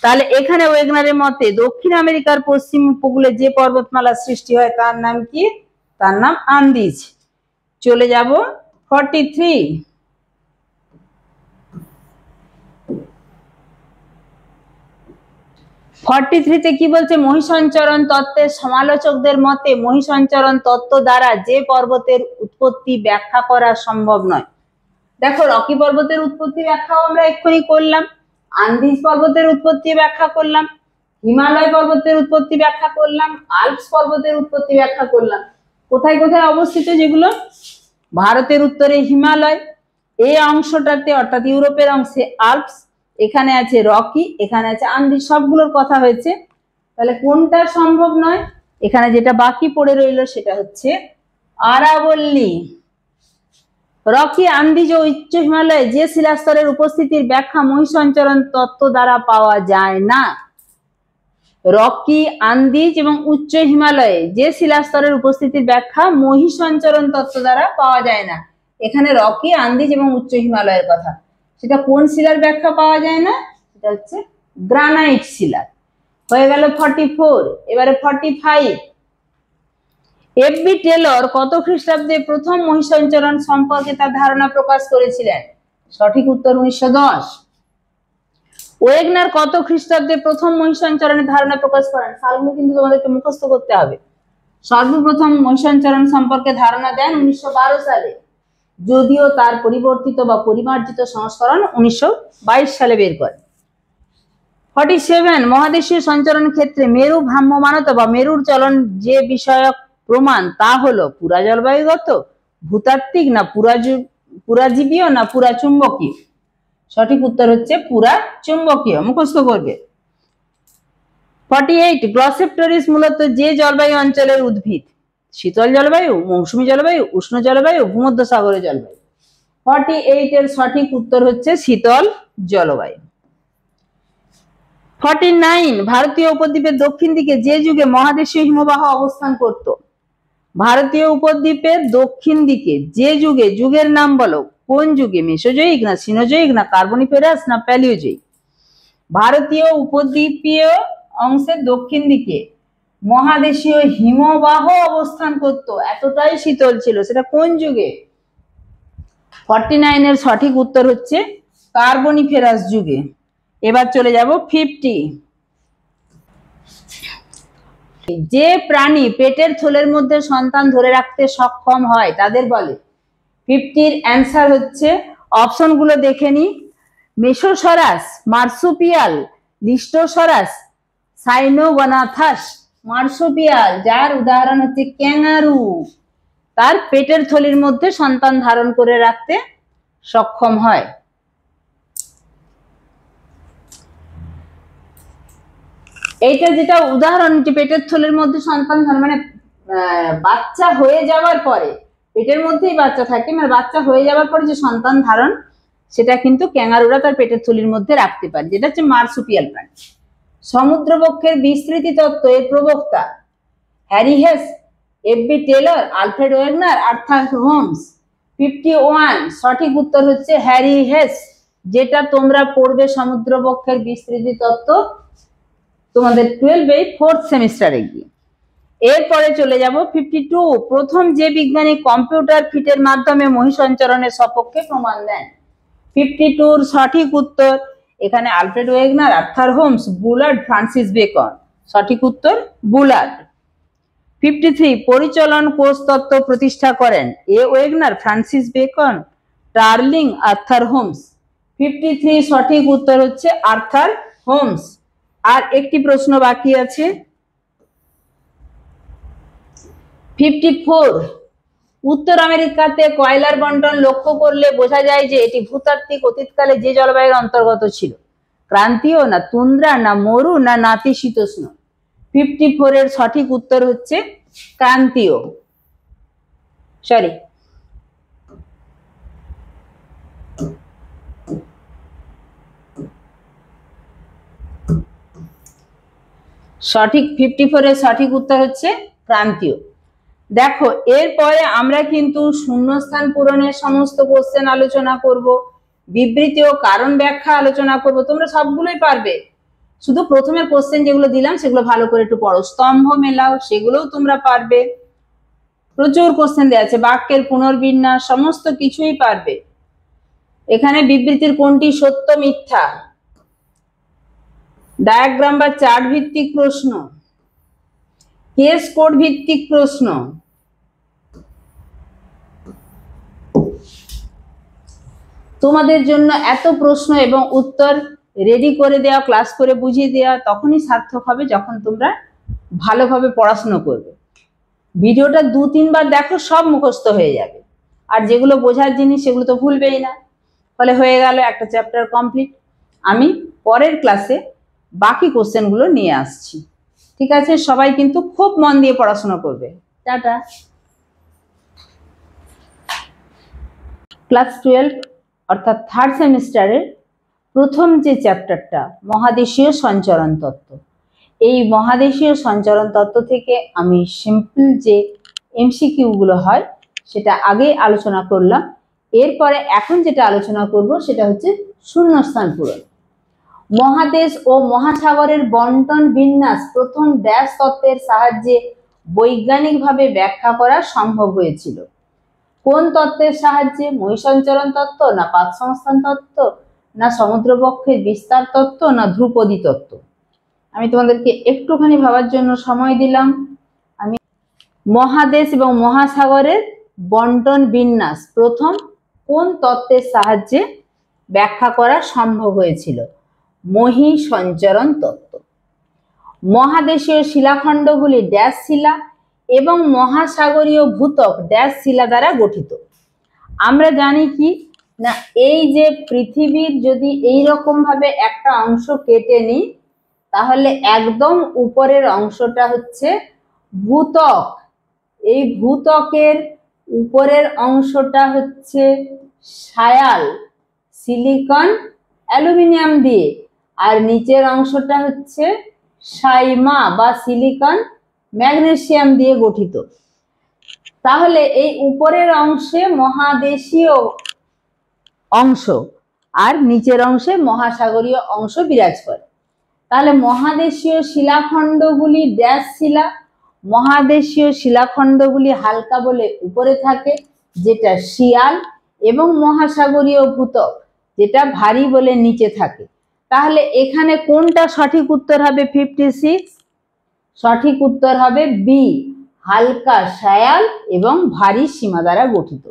তাহলে এখানে ওয়েগনারের মতে দক্ষিণ আমেরিকার পশ্চিম উপকূলে যে পর্বতমালার সৃষ্টি হয় তার নাম কি? তার নাম আন্দিজ। চলে যাব 43। কি বলছে? মহিষঞ্চরণ তত্ত্বের সমালোচকদের মতে মহিষঞ্চরণ তত্ত্ব দ্বারা যে পর্বতের উৎপত্তি ব্যাখ্যা করা সম্ভব নয়। দেখো, রকি পর্বতের উৎপত্তি ব্যাখ্যাও আমরা এক্ষুনি করলাম, আন্দিজ পর্বতের উৎপত্তি ব্যাখ্যা করলাম, হিমালয় পর্বতের উৎপত্তি ব্যাখ্যা করলাম, আল্পস পর্বতের উৎপত্তি ব্যাখ্যা করলাম। কোথায় কোথায় অবস্থিত যেগুলো? ভারতের উত্তরে হিমালয়, এই অংশটাতে অর্থাৎ ইউরোপের অংশে আল্পস, এখানে আছে রকি, এখানে আছে আন্দিজ, সবগুলোর কথা হয়েছে। তাহলে কোনটা সম্ভব নয়? এখানে যেটা বাকি পড়ে রইল সেটা হচ্ছে আরাবল্লী। রকি, আন্দিজ ও উচ্চ হিমালয়ে যে শিলাস্তরের উপস্থিতির ব্যাখ্যা মহিষঞ্চরণ তত্ত্ব দ্বারা পাওয়া যায় না। রকি, আন্দিজ এবং উচ্চ হিমালয়ে যে শিলাস্তরের উপস্থিতির ব্যাখ্যা মহীসঞ্চরণ তত্ত্ব দ্বারা পাওয়া যায় না। এখানে রকি, আন্দিজ এবং উচ্চ হিমালয়ের কথা, সেটা কোন শিলার ব্যাখ্যা পাওয়া যায় না? সেটা হচ্ছে গ্রানাইট শিলার। হয়ে গেল 44। এবারে 45। এফ.বি. টেলর কত খ্রিস্টাব্দে প্রথম মহীসঞ্চরণ সম্পর্কে তার ধারণা প্রকাশ করেছিলেন? সঠিক উত্তর 1910। ওয়েগনার কত খ্রিস্টাব্দে প্রথম মহীসঞ্চরণের ধারণা প্রকাশ করেন? সালগুলো কিন্তু তোমাদেরকে মুখস্থ করতে হবে। সর্বপ্রথম মহীসঞ্চরণ সম্পর্কে ধারণা দেন 1912 সালে, যদিও তার পরিবর্তিত বা পরিমার্জিত সংস্করণ 1922 সালে বের করে। 47। মহাদেশীয় সঞ্চরণ ক্ষেত্রে মেরু ভ্রাম্যমানতা বা মেরুর চলন যে বিষয়ক প্রমাণ তা হলো পুরা জলবায়ুগত, ভূতাত্ত্বিক, না পুরাজীবীয়, না পুরা চুম্বকীয়? সঠিক উত্তর হচ্ছে পুরা চুম্বকীয়, মুখস্থ করবে। 48। গ্লসেপ্টরিস মূলত যে জলবায়ু অঞ্চলের উদ্ভিদ? শীতল জলবায়ু, মৌসুমী জলবায়ু, উষ্ণ জলবায়ু, ভূমধ্যসাগরীয় জলবায়ু? 48 এর সঠিক উত্তর হচ্ছে শীতল জলবায়ু। 49। ভারতীয় উপদ্বীপের দক্ষিণ দিকে যে যুগে মহাদেশীয় হিমবাহ অবস্থান করত? ভারতীয় উপদ্বীপের দক্ষিণ দিকে যে যুগে, যুগের নাম বলো, কোন যুগে? মেসোজয়িক, না সিনোজয়িক, না কার্বনিফেরাস, না প্যালিওজয়িক? ভারতীয় উপদ্বীপীয় অংশের দক্ষিণ দিকে মহাদেশীয় হিমবাহ অবস্থান করত, এতটাই শীতল ছিল, সেটা কোন যুগে? 49 এর সঠিক উত্তর হচ্ছে কার্বনিফেরাস যুগে। এবার চলে যাব 50। যে প্রাণী পেটের থলের মধ্যে সন্তান ধরে রাখতে সক্ষম হয় তাদের বলে? 50 এর অ্যান্সার হচ্ছে, অপশনগুলো দেখে নি, মেসোসরাস, মার্সুপিয়াল, লিস্টোসরাস, সাইনোগনাথাস। মার্সুপিয়াল, যার উদাহরণ হচ্ছে ক্যাঙ্গারু, তার পেটের থলির মধ্যে সন্তান ধারণ করে রাখতে সক্ষম হয়। এইটা যেটা উদাহরণ, যে পেটের থলির মধ্যে সন্তান ধারণ, মানে বাচ্চা হয়ে যাওয়ার পরে, পেটের মধ্যেই বাচ্চা থাকে, মানে বাচ্চা হয়ে যাওয়ার পরে যে সন্তান ধারণ, সেটা কিন্তু ক্যাঙ্গারুরা তার পেটের থলির মধ্যে রাখতে পারে, যেটা হচ্ছে মার্সুপিয়াল প্রাণী। সমুদ্রবক্ষের বিস্তৃতি তত্ত্ব এর প্রবক্তা? Harry Hess, F B. Taylor, Alfred Wegener, Arthur Holmes? 51 সঠিক উত্তর হচ্ছে হ্যারি হেস, যেটা তোমরা পড়বে সমুদ্রবক্ষের বিস্তৃতি তত্ত্ব তোমাদের 12 4th সেমিস্টারে গিয়ে। এরপরে চলে যাব 52। প্রথম যে বিজ্ঞানী কম্পিউটার ফিটের মাধ্যমে মহীসঞ্চরণের সপক্ষে প্রমাণ দেন? 52 সঠিক উত্তর, এখানে Alfred Wegener, Arthur Holmes, Bullard, Francis Bacon. সঠিক উত্তর বুলার্ড। 53। পরিচলন কোষ তত্ত্ব প্রতিষ্ঠা করেন? A Wegener, Francis Bacon, Tarling, Arthur Holmes? 53 সঠিক উত্তর হচ্ছে আর্থার হোমস। আর একটি প্রশ্ন বাকি আছে, 54। উত্তর আমেরিকাতে কয়লার বন্টন লক্ষ্য করলে বোঝা যায় যে এটি ভূতাত্ত্বিক অতীতকালে যে জলবায়ুর অন্তর্গত ছিল? ক্রান্তীয়, না তুন্দ্রা, না মরু, না নাতিশীতোষ্ণ? 54 এর সঠিক উত্তর হচ্ছে ক্রান্তীয়। সঠিক 54 এর সঠিক উত্তর হচ্ছে ক্রান্তীয়। দেখো, এরপরে আমরা কিন্তু শূন্যস্থান পূরণের সমস্ত কোশ্চেন আলোচনা করব, বিবৃতি ও কারণ ব্যাখ্যা আলোচনা করব। তোমরা সবগুলোই পারবে, শুধু প্রথমের কোশ্চেন যেগুলো দিলাম সেগুলো ভালো করে একটু পড়ো। স্তম্ভ মেলাও, সেগুলোও তোমরা পারবে। প্রচুর কোশ্চেন দেওয়া আছে, বাক্যের পুনর্বিন্যাস, সমস্ত কিছুই পারবে। এখানে বিবৃতির কোনটি সত্য মিথ্যা, ডায়াগ্রাম বা চার্ট ভিত্তিক প্রশ্ন, কেস কোড ভিত্তিক প্রশ্ন, তোমাদের জন্য এত প্রশ্ন এবং উত্তর রেডি করে দেওয়া, ক্লাস করে বুঝিয়ে দেওয়া তখনই সার্থক হবে যখন তোমরা ভালোভাবে পড়াশোনা করবে। ভিডিওটা 2-3 বার দেখো, সব মুখস্থ হয়ে যাবে। আর যেগুলো বোঝার জিনিস সেগুলো তো ভুলবেই না। ফলে হয়ে গেল একটা চ্যাপ্টার কমপ্লিট। আমি পরের ক্লাসে বাকি কোশ্চেনগুলো নিয়ে আসছি। ঠিক আছে, সবাই কিন্তু খুব মন দিয়ে পড়াশোনা করবে। টাটা। ক্লাস 12 অর্থাৎ 3rd সেমিস্টারের প্রথম যে চ্যাপ্টারটা মহাদেশীয় সঞ্চরণ তত্ত্ব, এই মহাদেশীয় সঞ্চরণ তত্ত্ব থেকে আমি সিম্পল যে এমসিকিউ গুলো হয় সেটা আগেই আলোচনা করলাম। এরপরে এখন যেটা আলোচনা করব সেটা হচ্ছে শূন্যস্থান পূরণ। মহাদেশ ও মহাসাগরের বন্টন বিন্যাস প্রথম ড্যাশ তত্ত্বের সাহায্যে বৈজ্ঞানিকভাবে ব্যাখ্যা করা সম্ভব হয়েছিল। কোন তত্ত্বের সাহায্যে? মহাসঞ্চরণ তত্ত্ব, না পাত সংস্থান তত্ত্ব, না সমুদ্রবক্ষের বিস্তার তত্ত্ব, না ধ্রুপদী তত্ত্ব? আমি তোমাদেরকে একটুখানি ভাবার জন্য সময় দিলাম। আমি মহাদেশ এবং মহাসাগরের বন্টন বিন্যাস প্রথম কোন তত্ত্বের সাহায্যে ব্যাখ্যা করা সম্ভব হয়েছিল? মহীসঞ্চরণ তত্ত্ব। মহাদেশীয় শিলাখণ্ডগুলি ড্যাশ শিলা এবং মহাসাগরীয় ভূত্বক ড্যাশ শিলা দ্বারা গঠিত। আমরা জানি কি না, এই যে পৃথিবীর যদি এই রকম ভাবে একটা অংশ কেটে নিই তাহলে একদম উপরের অংশটা হচ্ছে ভূত্বক। এই ভূত্বকের উপরের অংশটা হচ্ছে সায়াল সিলিকন অ্যালুমিনিয়াম দিয়ে, আর নিচের অংশটা হচ্ছে সাইমা বা সিলিকন ম্যাগনেসিয়াম দিয়ে গঠিত। তাহলে এই উপরের অংশে মহাদেশীয় অংশ আর নিচের অংশে মহাসাগরীয় অংশ বিরাজ করে। তাহলে মহাদেশীয় শিলাখণ্ডগুলি ড্যাশ শিলা, মহাদেশীয় শিলাখণ্ডগুলি হালকা বলে উপরে থাকে যেটা শিয়াল, এবং মহাসাগরীয় ভূত্বক যেটা ভারী বলে নিচে থাকে। তাহলে এখানে কোনটা সঠিক উত্তর হবে? 56। সঠিক উত্তর হবে বি, হালকা শায়াল এবং ভারী সীমা দ্বারা গঠিত।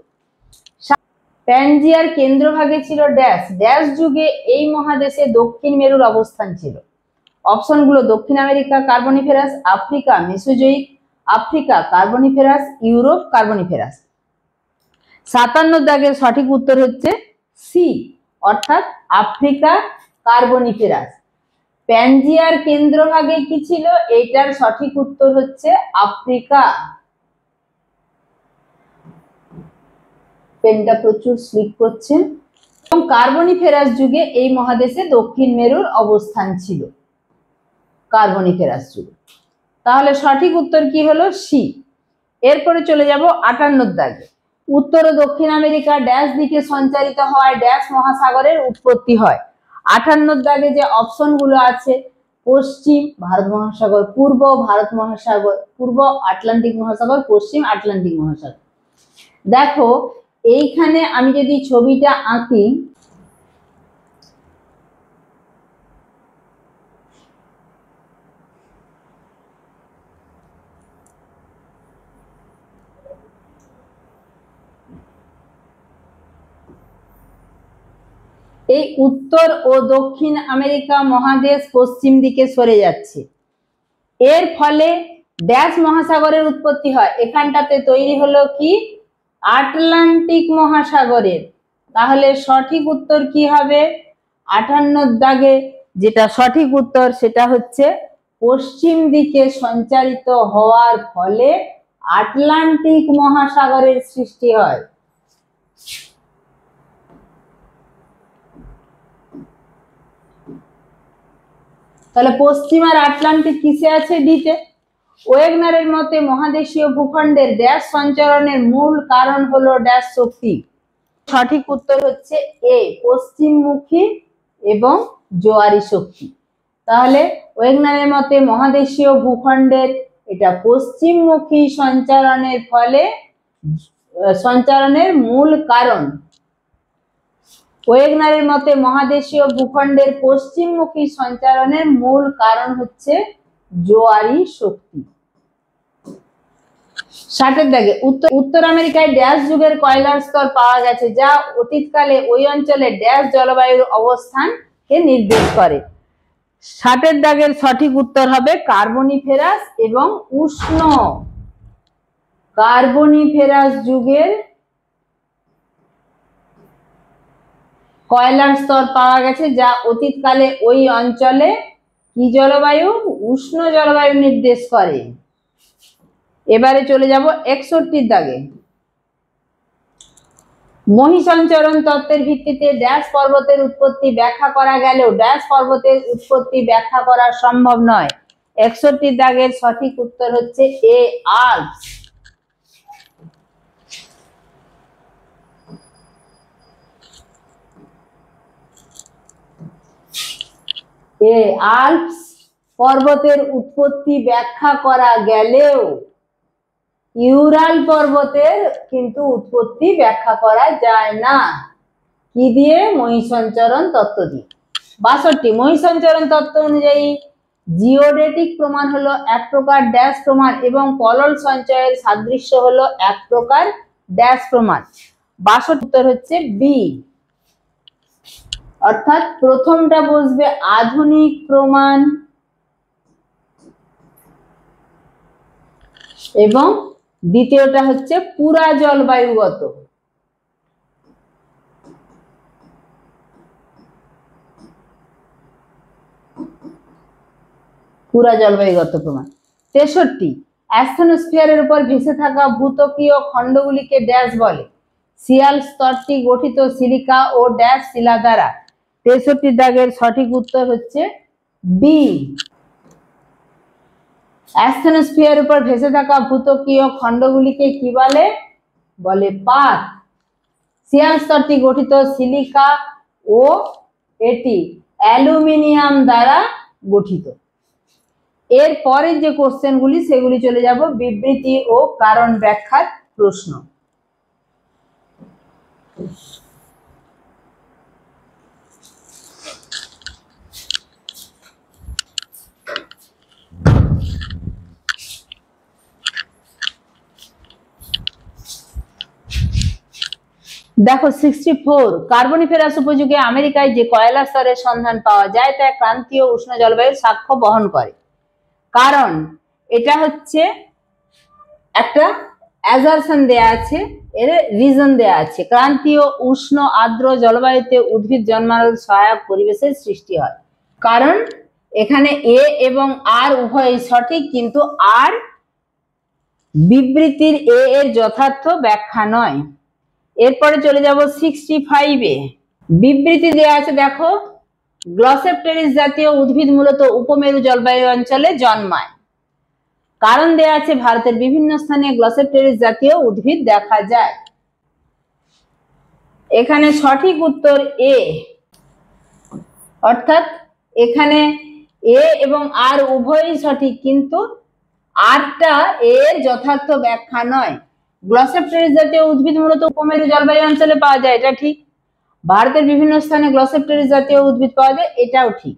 প্যানজিয়ার কেন্দ্রভাগে ছিল ড্যাশ। ড্যাশ যুগে এই মহাদেশে দক্ষিণ মেরুর অবস্থান ছিল। অপশনগুলো: দক্ষিণ America Carboniferous, Africa Mesozoic, Africa Carboniferous, Europe Carboniferous. 57 দাগের সঠিক উত্তর হচ্ছে সি, অর্থাৎ আফ্রিকা কার্বনিফেরাস। প্যানজিয়ার কেন্দ্রভাগে কি ছিল? এটার সঠিক উত্তর হচ্ছে আফ্রিকা। পেনটা প্রচুর স্লিপ করছে। এবং কার্বনিফেরাস যুগে এই মহাদেশে দক্ষিণ মেরুর অবস্থান ছিল কার্বনিফেরাস যুগে। তাহলে সঠিক উত্তর কি হলো? সি। এরপরে চলে যাব 58 দাগে। উত্তর ও দক্ষিণ আমেরিকা ড্যাশ দিকে সঞ্চারিত হওয়ায় ড্যাশ মহাসাগরের উৎপত্তি হয়। 58 দাগে যে অপশন গুলো আছে: পশ্চিম ভারত মহাসাগর, পূর্ব ভারত মহাসাগর, পূর্ব আটলান্টিক মহাসাগর, পশ্চিম আটলান্টিক মহাসাগর। দেখো এইখানে আমি যদি ছবিটা আঁকি, এই উত্তর ও দক্ষিণ আমেরিকা মহাদেশ পশ্চিম দিকে সরে যাচ্ছে। এর ফলে ড্যাশ মহাসাগরের উৎপত্তি হয়। এখানটাতে তৈরি হলো কি? আটলান্টিক মহাসাগরের। তাহলে সঠিক উত্তর কি হবে? 58 দাগে যেটা সঠিক উত্তর সেটা হচ্ছে পশ্চিম দিকে সঞ্চারিত হওয়ার ফলে আটলান্টিক মহাসাগরের সৃষ্টি হয়। তাহলে পশ্চিম আর আটলান্টিক কিসে আছে? ডিতে। ওয়েগনারের মতে মহাদেশীয় ভূখণ্ডের ড্যাশ সঞ্চরণের মূল কারণ হলো ড্যাশ শক্তি। সঠিক উত্তর হচ্ছে এ, পশ্চিমমুখী এবং জোয়ারি শক্তি। তাহলে ওয়েগনারের মতে মহাদেশীয় ভূখণ্ডের এটা পশ্চিমমুখী সঞ্চারণের ফলে সঞ্চারণের মূল কারণ। ওয়েগনারের মতে মহাদেশীয় ভূখণ্ডের পশ্চিমমুখী সঞ্চারণের মূল কারণ হচ্ছে জোয়ারি শক্তি। 60 দাগে উত্তর আমেরিকায় ড্যাশ যুগের কয়লার স্তর পাওয়া গেছে যা অতীতকালে ওই অঞ্চলে ড্যাশ জলবায়ুর অবস্থানকে নির্দেশ করে। 60 দাগের সঠিক উত্তর হবে কার্বনিফেরাস এবং উষ্ণ। কার্বনিফেরাস যুগের কয়লার স্তর পাওয়া গেছে যা অতীতকালে ওই অঞ্চলে কি জলবায়ু? উষ্ণ জলবায়ু নির্দেশ করে। এবারে চলে যাব 61 দাগে। মহীসঞ্চরণ তত্ত্বের ভিত্তিতে ড্যাশ পর্বতের উৎপত্তি ব্যাখ্যা করা গেলেও ড্যাশ পর্বতের উৎপত্তি ব্যাখ্যা করা সম্ভব নয়। 61 দাগের সঠিক উত্তর হচ্ছে এ আল্পস। এ আল্পস পর্বতের উৎপত্তি ব্যাখ্যা করা গেলেও ইউরাল পর্বতের কিন্তু উৎপত্তি ব্যাখ্যা করা যায় না। কি দিয়ে? মহিসঞ্চরণ তত্ত্ব দিয়ে। 62 মহিসঞ্চরণ তত্ত্ব অনুযায়ী জিওডেটিক প্রমাণ হলো এক প্রকার ড্যাশ প্রমাণ এবং পলল সঞ্চয়ের সাদৃশ্য হলো এক প্রকার ড্যাশ প্রমাণ। 62 উত্তর হচ্ছে বি, অর্থাৎ প্রথমটা বসবে আধুনিক প্রমাণ এবং দ্বিতীয়টা হচ্ছে পুরা জলবায়ুগত। পুরা জলবায়ুগত প্রমাণ। 63 অ্যাস্থেনোস্ফিয়ারের উপর ভেসে থাকা ভূত্বকীয় খণ্ডগুলিকে ড্যাশ বলে? সিয়াল স্তরটি গঠিত সিলিকা ও ড্যাশ শিলা দ্বারা। 63 দাগের সঠিক উত্তর হচ্ছে বি। অ্যাস্থেনোস্ফিয়ারের উপর ভেসে থাকা ভূত্বকীয় খণ্ডগুলিকে কি বলে? বলে পাত। সিয়াল স্তরটি গঠিত সিলিকা ও এটি অ্যালুমিনিয়াম দ্বারা গঠিত। এর পরের যে কোশ্চেনগুলি সেগুলি চলে যাব বিবৃতি ও কারণ ব্যাখ্যার প্রশ্ন। দেখো 64 কার্বনিফেরাস উপযুগে আমেরিকায় যে কয়লা স্তরের সন্ধান পাওয়া যায় তা ক্রান্তীয় উষ্ণ জলবায়ুর সাক্ষ্য বহন করে। কারণ এটা হচ্ছে একটা অ্যাজারশন দেয়া আছে, এর রিজন দেয়া আছে। ক্রান্তীয় উষ্ণ আর্দ্র জলবায়ুতে উদ্ভিদ জন্মানোর সহায়ক পরিবেশের সৃষ্টি হয়। কারণ এখানে এ এবং আর উভয়ই সঠিক, কিন্তু আর বিবৃতির এ এর যথার্থ ব্যাখ্যা নয়। এরপরে চলে যাব 65-এ। বিবৃতি দেয়া আছে, দেখো গ্লসেপটেরিস জাতীয় উদ্ভিদ মূলত উপমেরু জলবায়ু অঞ্চলে জন্মায়। কারণ দেয়া আছে ভারতের বিভিন্ন স্থানে গ্লসেপটেরিস জাতীয় উদ্ভিদ দেখা যায়। এখানে সঠিক উত্তর এ, অর্থাৎ এখানে এ এবং আর উভয়ই সঠিক, কিন্তু আরটা এর যথার্থ ব্যাখ্যা নয়। গ্লসেপটেরিস জাতীয় উদ্ভিদ মূলত উপমেরু জলবায়ু অঞ্চলে পাওয়া যায়, এটা ঠিক। ভারতের বিভিন্ন স্থানে গ্লসেপটেরিস জাতীয় উদ্ভিদ পাওয়া যায়, এটাও ঠিক।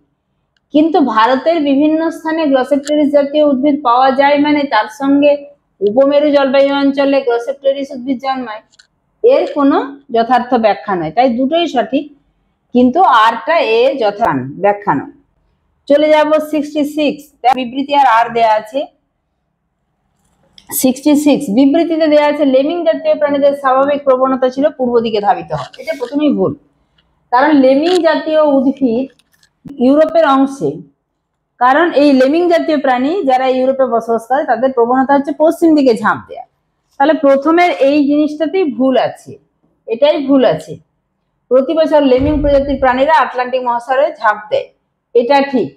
কিন্তু ভারতের বিভিন্ন স্থানে গ্লসেপটেরিস জাতীয় উদ্ভিদ পাওয়া যায় মানে তার সঙ্গে উপমেরু জলবায়ু অঞ্চলে গ্লসেপটেরিস উদ্ভিদ জন্মায়, এর কোনো যথার্থ ব্যাখ্যা নয়। তাই দুটোই সঠিক, কিন্তু আরটা এর যথার্থ ব্যাখ্যা নয়। চলে যাব 66। বিবৃতি আর দেয়া আছে। 66 বিবৃতিতে দেয়া আছে লেমিং জাতীয় প্রাণীদের স্বাভাবিক প্রবণতা ছিল পূর্ব দিকে ধাবিত হওয়া। এটা প্রথমেই ভুল, কারণ লেমিং জাতীয় উদ্ভিদ ইউরোপের অংশে, কারণ এই লেমিং জাতীয় প্রাণী যারা ইউরোপে বসবাস করে তাদের প্রবণতা হচ্ছে পশ্চিম দিকে ঝাঁপ দেয়া। তাহলে প্রথমের এই জিনিসটাতেই ভুল আছে, এটাই ভুল আছে। প্রতি বছর লেমিং প্রজাতির প্রাণীরা আটলান্টিক মহাসাগরে ঝাঁপ দেয়, এটা ঠিক।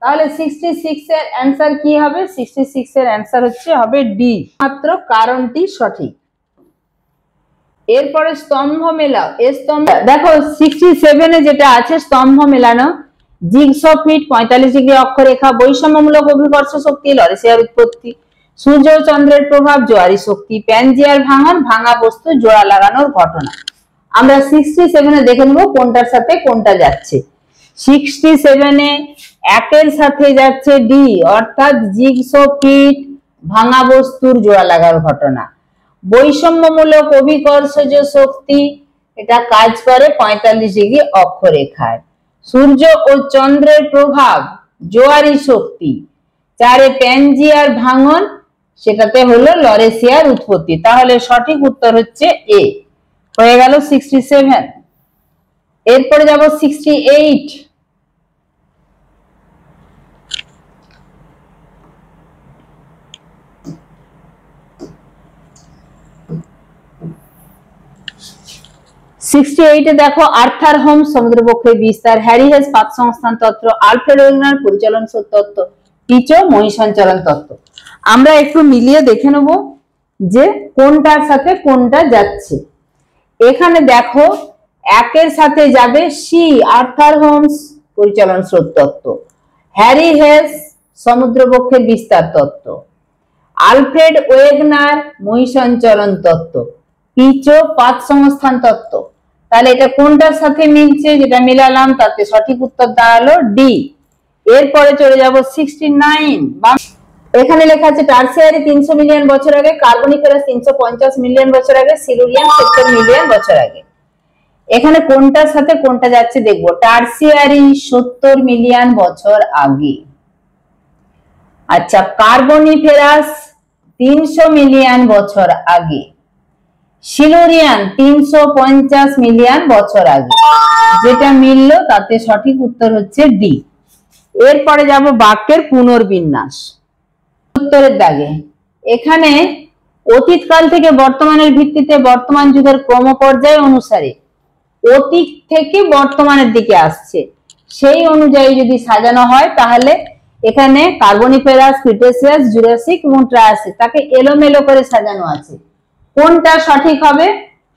তাহলে 66 এর অ্যান্সার কি হবে? 66 এর অ্যান্সার হবে ডি, মাত্র কারণটি সঠিক। এরপরে স্তম্ভ মেলাও। এই স্তম্ভ দেখো 67 এ যেটা আছে স্তম্ভ মেলানো, জিগস ফিট 45 ডিগ্রি অক্ষরেখা, বৈষম্যমূলক অভিকর্ষ শক্তি, লরেশিয়ার উৎপত্তি, সূর্য ও চন্দ্রের প্রভাব, জোয়ারি শক্তি, প্যানজিয়ার ভাঙন, ভাঙা বস্তু জোড়া লাগানোর ঘটনা। আমরা 67 এ দেখে নেব কোনটার সাথে কোনটা যাচ্ছে। 67 এ একের সাথে যাচ্ছে ডি, অর্থাৎ জিগস ফিট ভাঙা বস্তুর জোড়া লাগার ঘটনা। বৈষম্যমূলক অভিকর্ষজ শক্তি, এটা কাজ করে 45 ডিগ্রি অক্ষরেখায়। সূর্য ও চন্দ্রের প্রভাব, জোয়ারি শক্তি। 4 প্যানজিয়ার ভাঙন, সেটাতে হলো লরেশিয়ার উৎপত্তি। তাহলে সঠিক উত্তর হচ্ছে এ। হয়ে গেল 67। এরপরে যাব 68। দেখো আর্থার হোমস সমুদ্রবক্ষের বিস্তার, হ্যারি হেস পাত সংস্থান তত্ত্ব, আলফ্রেড ওয়েগনার পরিচালন তত্ত্ব, পিচ ও মহিষঞ্চরণ তত্ত্ব। আমরা একটু মিলিয়ে দেখে নেব যে কোনটার সাথে কোনটা যাচ্ছে। এখানে দেখো একের সাথে যাবে সি আর্থার হোমস পরিচলন স্রোত তত্ত্ব, হ্যারি হেস সমুদ্রবক্ষের বিস্তার তত্ত্ব, আলফ্রেড ওয়েগনার মহিষঞ্চরণ তত্ত্ব, পিচো পাত সংস্থান তত্ত্ব। তাহলে এটা কোনটার সাথে মিলছে, যেটা মিলালাম তাতে সঠিক উত্তর দাঁড়ালো ডি। এরপরে চলে যাব 69। এখানে লেখা আছে টার্সিয়ারি 300 মিলিয়ন বছর আগে, কার্বনিফেরাস 350 মিলিয়ন বছর আগে, সিলুরিয়ান 70 মিলিয়ন বছর আগে। এখানে কোনটার সাথে কোনটা যাচ্ছে দেখবো। টার্সিয়ারি 70 মিলিয়ন বছর আগে। আচ্ছা, কার্বনিফেরাস 300 মিলিয়ন বছর আগে, সিলুরিয়ান 350 মিলিয়ন বছর আগে। যেটা মিলল তাতে সঠিক উত্তর হচ্ছে ডি। এরপরে যাব বাক্যের পুনর্বিন্যাস। উত্তরের দাগে এখানে অতীতকাল থেকে বর্তমানের ভিত্তিতে বর্তমান যুগের ক্রমপর্যায় অনুসারে অতীত থেকে বর্তমানের দিকে আসছে, সেই অনুযায়ী যদি সাজানো হয় তাহলে এখানে কার্বনিফেরাস, ক্রিটেসিয়াস, জুরাসিক এবং ট্রায়াসিক তাকে এলোমেলো করে সাজানো আছে। কোনটা সঠিক হবে?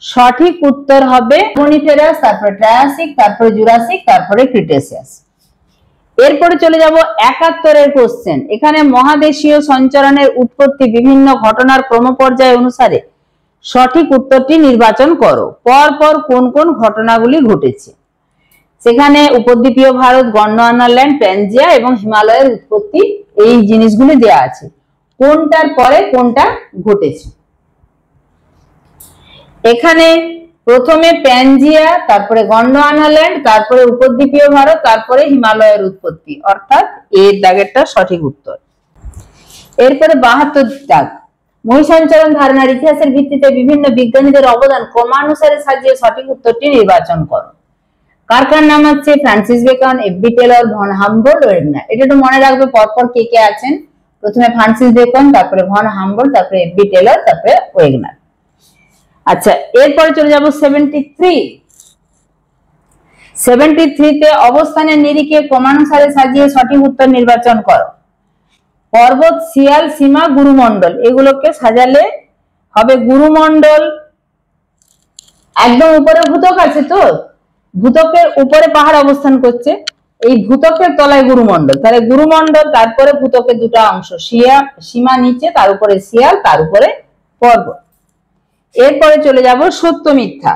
সঠিক উত্তর হবে কার্বনিফেরাস, তারপরে ট্রায়াসিক, তারপরে জুরাসিক, তারপরে ক্রিটেসিয়াস। এরপরে চলে যাব 71 কোশ্চেন। এখানে মহাদেশীয় সঞ্চরণের উৎপত্তি বিভিন্ন ঘটনার ক্রমপর্যায় অনুসারে সঠিক উত্তরটি নির্বাচন করো। পরপর কোন কোন ঘটনাগুলি ঘটেছে? সেখানে উপদ্বীপীয় ভারত, গন্ডোয়ানা ল্যান্ড, প্যানজিয়া এবং হিমালয়ের উৎপত্তি, এই জিনিসগুলি দেওয়া আছে। কোনটার পরে কোনটা ঘটেছে? এখানে প্রথমে প্যানজিয়া, তারপরে গন্ডোয়ানা ল্যান্ড, তারপরে উপদ্বীপীয় ভারত, তারপরে হিমালয়ের উৎপত্তি, অর্থাৎ এর দাগেরটা সঠিক উত্তর। এরপরে 72 দাগ, মহিষঞ্চরণ ধারণার ইতিহাসের ভিত্তিতে বিভিন্ন বিজ্ঞানীদের অবদান ক্রমানুসারে সাজিয়ে সঠিক উত্তরটি নির্বাচন করো। কার কার নাম আছে? Francis Bacon, FB Taylor, von Humboldt, Wegener. এটা একটু মনে রাখবে পরপর কে কে আছেন। প্রথমে ফ্রান্সিস বেকন, তারপরে ভন হামবোল্ট, তারপরে এফবি টেলর, তারপরে ওয়েগনার। আচ্ছা, এরপরে চলে যাব 73 তে অবস্থানের নিরিখে ক্রমানুসারে সাজিয়ে সঠিক উত্তর নির্বাচন করো। পর্বত, শিয়াল, সীমা, গুরুমণ্ডল, এগুলোকে সাজালে হবে গুরুমণ্ডল। একদম উপরে ভূত্বক আছে, তো ভূত্বকের উপরে পাহাড় অবস্থান করছে, এই ভূত্বকের তলায় গুরুমণ্ডল। তাহলে গুরুমণ্ডল, তারপরে ভূত্বকের দুটো অংশ, সীমা নিচে, তার উপরে শিয়াল, তার উপরে পর্বত। এরপরে চলে যাব সত্য মিথ্যা।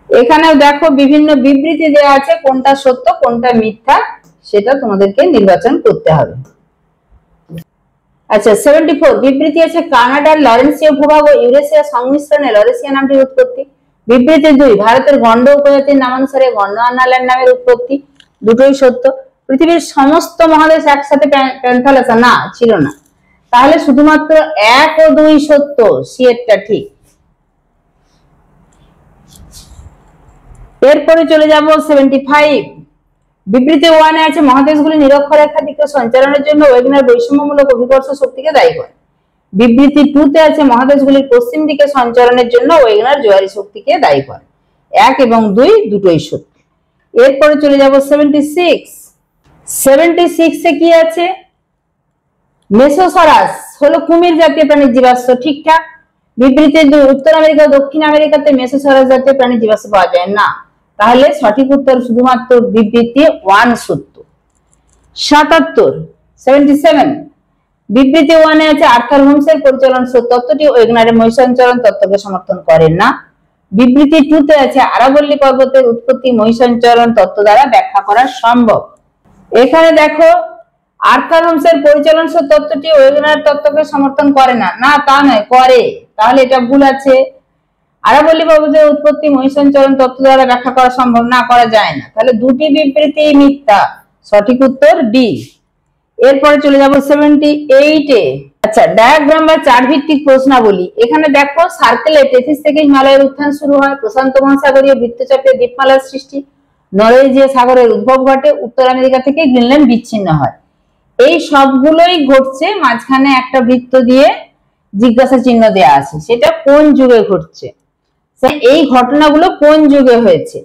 এখানেও দেখো বিভিন্ন বিবৃতি দেওয়া আছে, কোনটা সত্য কোনটা মিথ্যা সেটা তোমাদেরকে নির্বাচন করতে হবে। আচ্ছা, 74 বিবৃতি আছে কানাডার লরেন্সীয় ভূভাগ ও ইউরেশিয়া সংমিশ্রণে লরেশিয়া নামটির উৎপত্তি। বিবৃতি 2 ভারতের গন্ড উপজাতির নামানুসারে গন্ডোয়ানা ল্যান্ড নামের উৎপত্তি। দুটোই সত্য। পৃথিবীর সমস্ত মহাদেশ একসাথে প্যান্থালাসা না ছিল না, তাহলে শুধুমাত্র 1 ও 2 সত্য, সি এরটা ঠিক। এরপরে চলে যাব 75 বিবৃতি 1 এ আছে মহাদেশগুলি নিরক্ষরেখা দিকে সঞ্চালনের জন্য ওয়েগনার বৈষম্যমূলক অভিকর্ষ শক্তিকে দায়ী করে। বিবৃতি 2 তে আছে মহাদেশগুলির পশ্চিম দিকে সঞ্চালনের জন্য ওয়েগনার জোয়ারি শক্তিকে দায়ী করে। 1 এবং 2 দুটোই সত্য। এরপরে চলে যাব 76 এ কি আছে? মেসোসরাস হলো কুমির জাতীয় প্রাণীর জীবাশ্ম, ঠিকঠাক। বিবৃতি 2 উত্তর আমেরিকা ও দক্ষিণ আমেরিকাতে মেসোসরাস জাতীয় প্রাণীর জীবাশ্ম পাওয়া যায় না, তাহলে সঠিক উত্তর শুধুমাত্র বিবৃতি 1 সত্য। 77 বিবৃতি 1 এ আছে আর্থার হোমসের পরিচলন স্রোত তত্ত্বটি ওয়েগনারের মহিষঞ্চরণ তত্ত্বকে সমর্থন করে না। বিবৃতি 2 তে আছে আরাবল্লী পর্বতের উৎপত্তি মহিষঞ্চরণ তত্ত্ব দ্বারা ব্যাখ্যা করা সম্ভব। এখানে দেখো আর্থার হোমসের পরিচলন স্রোত তত্ত্বটি ওয়েগনার তত্ত্বকে সমর্থন করে না, না তা নয় করে, তাহলে এটা ভুল আছে। আরাবল্লী পর্বতের উৎপত্তি মহিষঞ্চরণ তত্ত্ব দ্বারা ব্যাখ্যা করা সম্ভব না, করা যায় না, তাহলে দুটি বিবৃতি মিথ্যা, সঠিক উত্তর ডি। এরপরে চলে যাব 78 এ। আচ্ছা, ডায়াগ্রাম বা চার্ট ভিত্তিক প্রশ্নাবলী। এখানে দেখো সার্কেলে টেথিস থেকে হিমালয়ের উত্থান শুরু হয়, প্রশান্ত মহাসাগরীয় বৃত্তচাপে দ্বীপমালার সৃষ্টি, নরওয়েজিয়া সাগরের উদ্ভব ঘটে, উত্তর আমেরিকা থেকে গ্রিনল্যান্ড বিচ্ছিন্ন হয়। এই সবগুলোই ঘটছে, মাঝখানে একটা বৃত্ত দিয়ে জিজ্ঞাসা চিহ্ন দেয়া আছে, সেটা কোন যুগে ঘটছে, এই ঘটনাগুলো কোন যুগে হয়েছে?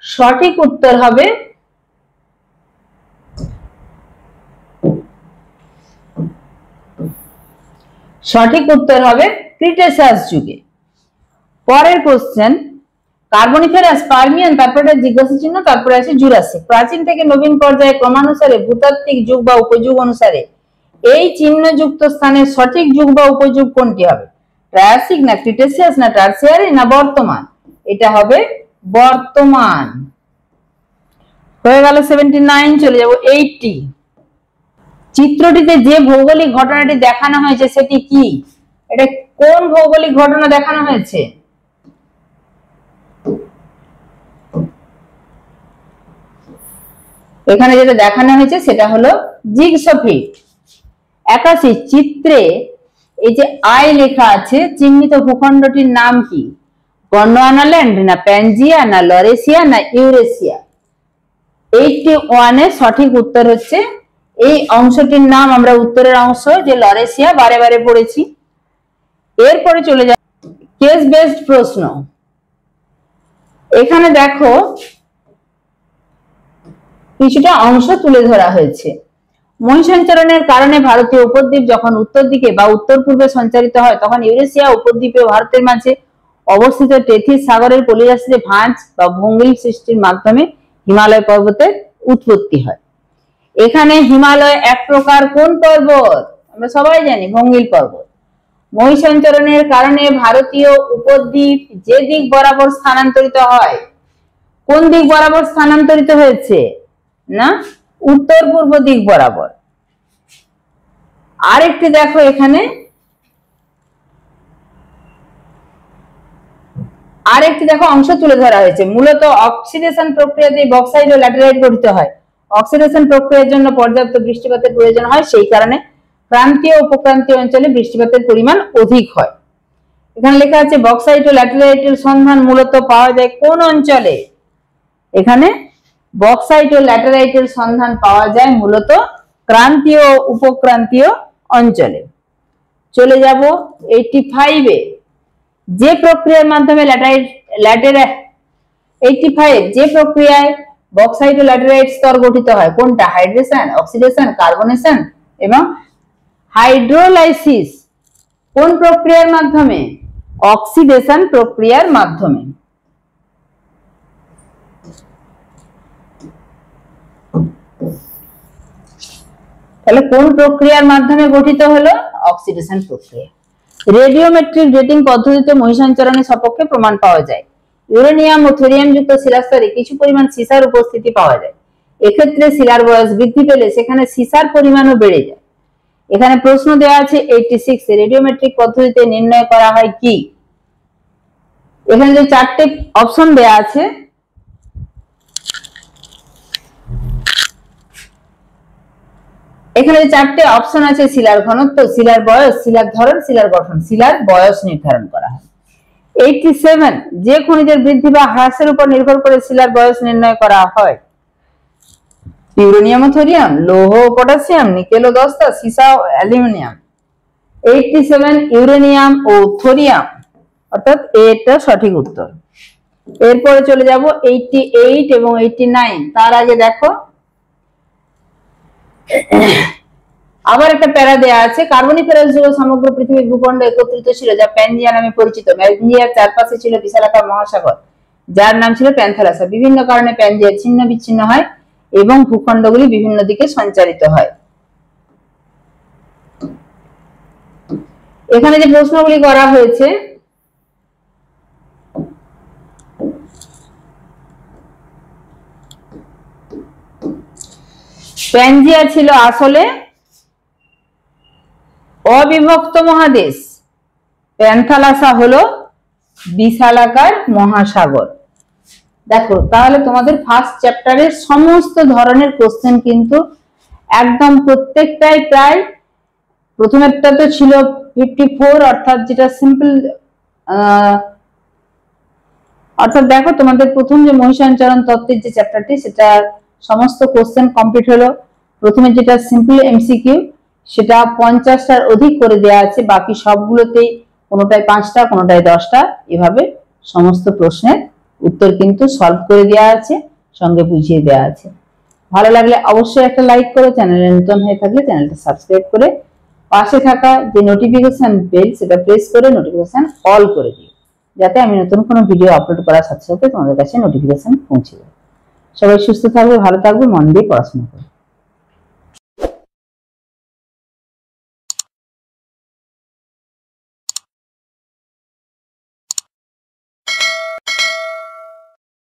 সঠিক উত্তর হবে সঠিক উত্তর হবে ক্রিটেশিয়াস যুগে। পরের কোশ্চেন, কার্বনিফেরাস, পার্মিয়ান, তারপরে জিজ্ঞাসা চিহ্ন, তারপরে আছে জুরাসিক। প্রাচীন থেকে নবীন পর্যায়ে ক্রমানুসারে ভূতাত্ত্বিক যুগ বা উপযুগ অনুসারে এই চিহ্নযুক্ত স্থানের সঠিক যুগ বা উপযুগ কোনটি হবে? ট্রায়াসিক না ক্রিটেসিয়াস না টারসিয়ারি না বর্তমান? এটা হবে বর্তমান। হয়ে গেল 79, চলে যাব 80। চিত্রটিতে যে ভৌগোলিক ঘটনাটি দেখানো হয়েছে সেটি কি? এটা কোন ভৌগোলিক ঘটনা দেখানো হয়েছে? এখানে যেটা দেখানো হয়েছে সেটা হলো জিগসো ফিট। 81, চিত্রে এই যে আই লেখা আছে, চিহ্নিত ভূখণ্ডটির নাম কি? গন্ডোয়ানাল্যান্ড না প্যানজিয়া না লরেশিয়া না ইউরেশিয়া? 81 এর সঠিক উত্তর হচ্ছে এই অংশটির নাম, আমরা উত্তরের অংশ যে লরেশিয়া বারে বারে পড়েছি। এরপরে চলে যাব কেস বেসড প্রশ্ন। এখানে দেখো কিছুটা অংশ তুলে ধরা হয়েছে। মহাসঞ্চারণের কারণে ভারতীয় উপদ্বীপ যখন উত্তর দিকে বা উত্তর পূর্বে সঞ্চারিত হয় তখন ইউরেশিয়া উপদ্বীপে ভারতের মাঝে অবস্থিত টেথিস সাগরের পলিরাশিতে ভাঁজ বা ভঙ্গিল সৃষ্টির মাধ্যমে হিমালয় পর্বতের উৎপত্তি হয়। এখানে হিমালয় এক প্রকার কোন পর্বত? আমরা সবাই জানি ভঙ্গিল পর্বত। মহাসঞ্চারণের কারণে ভারতীয় উপদ্বীপ যে দিক বরাবর স্থানান্তরিত হয়, কোন দিক বরাবর স্থানান্তরিত হয়েছে? না উত্তর পূর্ব দিক বরাবর। আরেকটি দেখো, এখানে আরেকটি দেখো অংশ তুলে ধরা হয়েছে। মূলত অক্সিডেশন প্রক্রিয়াতে বক্সাইট ও ল্যাটেরাইট গঠিত হয়। অক্সিডেশন প্রক্রিয়ার জন্য পর্যাপ্ত বৃষ্টিপাতের প্রয়োজন হয়, সেই কারণে ক্রান্তীয় উপক্রান্তীয় অঞ্চলে বৃষ্টিপাতের পরিমাণ অধিক হয়। এখানে লেখা আছে বক্সাইট ও ল্যাটেরাইটের সন্ধান মূলত পাওয়া যায় কোন অঞ্চলে? এখানে বক্সাইট ও ল্যাটেরাইটের সন্ধান পাওয়া যায় মূলত ক্রান্তীয় উপক্রান্তীয় অঞ্চলে। চলে যাব 85 এ। যে প্রক্রিয়ার মাধ্যমে যে প্রক্রিয়ায় বক্সাইট ও ল্যাটেরাইট স্তর গঠিত হয় কোনটা? হাইড্রেশন, অক্সিডেশন, কার্বনেশন এবং হাইড্রোলাইসিস। কোন প্রক্রিয়ার মাধ্যমে? অক্সিডেশন প্রক্রিয়ার মাধ্যমে। তাহলে কোন প্রক্রিয়ার মাধ্যমে গঠিত হলো? অক্সিডেশন প্রক্রিয়া। রেডিওমেট্রিক ডেটিং পদ্ধতিতে মহাসঞ্চারণের সপক্ষে প্রমাণ পাওয়া যায়। ইউরেনিয়াম ও থোরিয়াম যুক্ত শিলাস্তরে কিছু পরিমাণ সিসার উপস্থিতি পাওয়া যায়। এক্ষেত্রে শিলার বয়স বৃদ্ধি পেলে সেখানে সিসার পরিমাণও বেড়ে যায়। এখানে প্রশ্ন দেওয়া আছে 86 এ রেডিওমেট্রিক পদ্ধতিতে নির্ণয় করা হয় কি? এখানে যে চারটে অপশন দেওয়া আছে, এখানে চারটে অপশন আছে, শিলার ঘনত্ব, শিলার বয়স, শিলার ধরন, শিলার গঠন। শিলার বয়স নির্ধারণ করা হয়। 87 যে খনিজের বৃদ্ধি বা হ্রাসের উপর নির্ভর করে শিলার বয়স নির্ণয় করা হয়। ইউরেনিয়াম ও থোরিয়াম, লৌহ ও পটাশিয়াম, নিকেল ও দস্তা, সীসা ও অ্যালুমিনিয়াম। 87 ইউরেনিয়াম ও থোরিয়াম, অর্থাৎ এটা সঠিক উত্তর। এরপরে চলে যাব 88 এবং 89। তার আগে দেখো আবার একটা প্যারা দেয়া আছে। কার্বনিফেরাস যুগে সমগ্র পৃথিবীর ভূখণ্ড একত্রিত ছিল যা প্যানজিয়া নামে পরিচিত। প্যানজিয়ার চারপাশে ছিল বিশালাকার মহাসাগর যার নাম ছিল প্যান্থালাসা। বিভিন্ন কারণে প্যানজিয়া ছিন্ন বিচ্ছিন্ন হয় এবং ভূখণ্ডগুলি বিভিন্ন দিকে সঞ্চারিত হয়। এখানে যে প্রশ্নগুলি করা হয়েছে, প্যানজিয়া ছিল আসলে অবিভক্ত মহাদেশ, প্যান্থালাসা হলো বিশালাকার মহাসাগর। দেখো তাহলে তোমাদের ফার্স্ট চ্যাপ্টারের সমস্ত ধরনের কোশ্চেন কিন্তু একদম প্রত্যেকটাই প্রায়, প্রথমেরটা তো ছিল 54 অর্থাৎ যেটা সিম্পল, অর্থাৎ দেখো তোমাদের প্রথম যে মহাসঞ্চারণ তত্ত্বের যে চ্যাপ্টারটি সেটা সমস্ত কোশ্চেন কমপ্লিট হলো। প্রথমে যেটা সিম্পল এমসিকিউ সেটা 50টার অধিক করে দেওয়া আছে, বাকি সবগুলোতেই কোনোটায় 5টা কোনোটায় 10টা, এভাবে সমস্ত প্রশ্নের উত্তর কিন্তু সলভ করে দেওয়া আছে, সঙ্গে বুঝিয়ে দেওয়া আছে। ভালো লাগলে অবশ্যই একটা লাইক করো, চ্যানেলে নতুন হয়ে থাকলে চ্যানেলটা সাবস্ক্রাইব করে পাশে থাকা যে নোটিফিকেশন বেল সেটা প্রেস করে নোটিফিকেশন অল করে দিও, যাতে আমি নতুন কোনো ভিডিও আপলোড করার সাথে সাথে তোমাদের কাছে নোটিফিকেশন পৌঁছে যায়। সবাই সুস্থ থাকবে, ভালো থাকবে, মন দিয়ে পড়াশোনা করবে।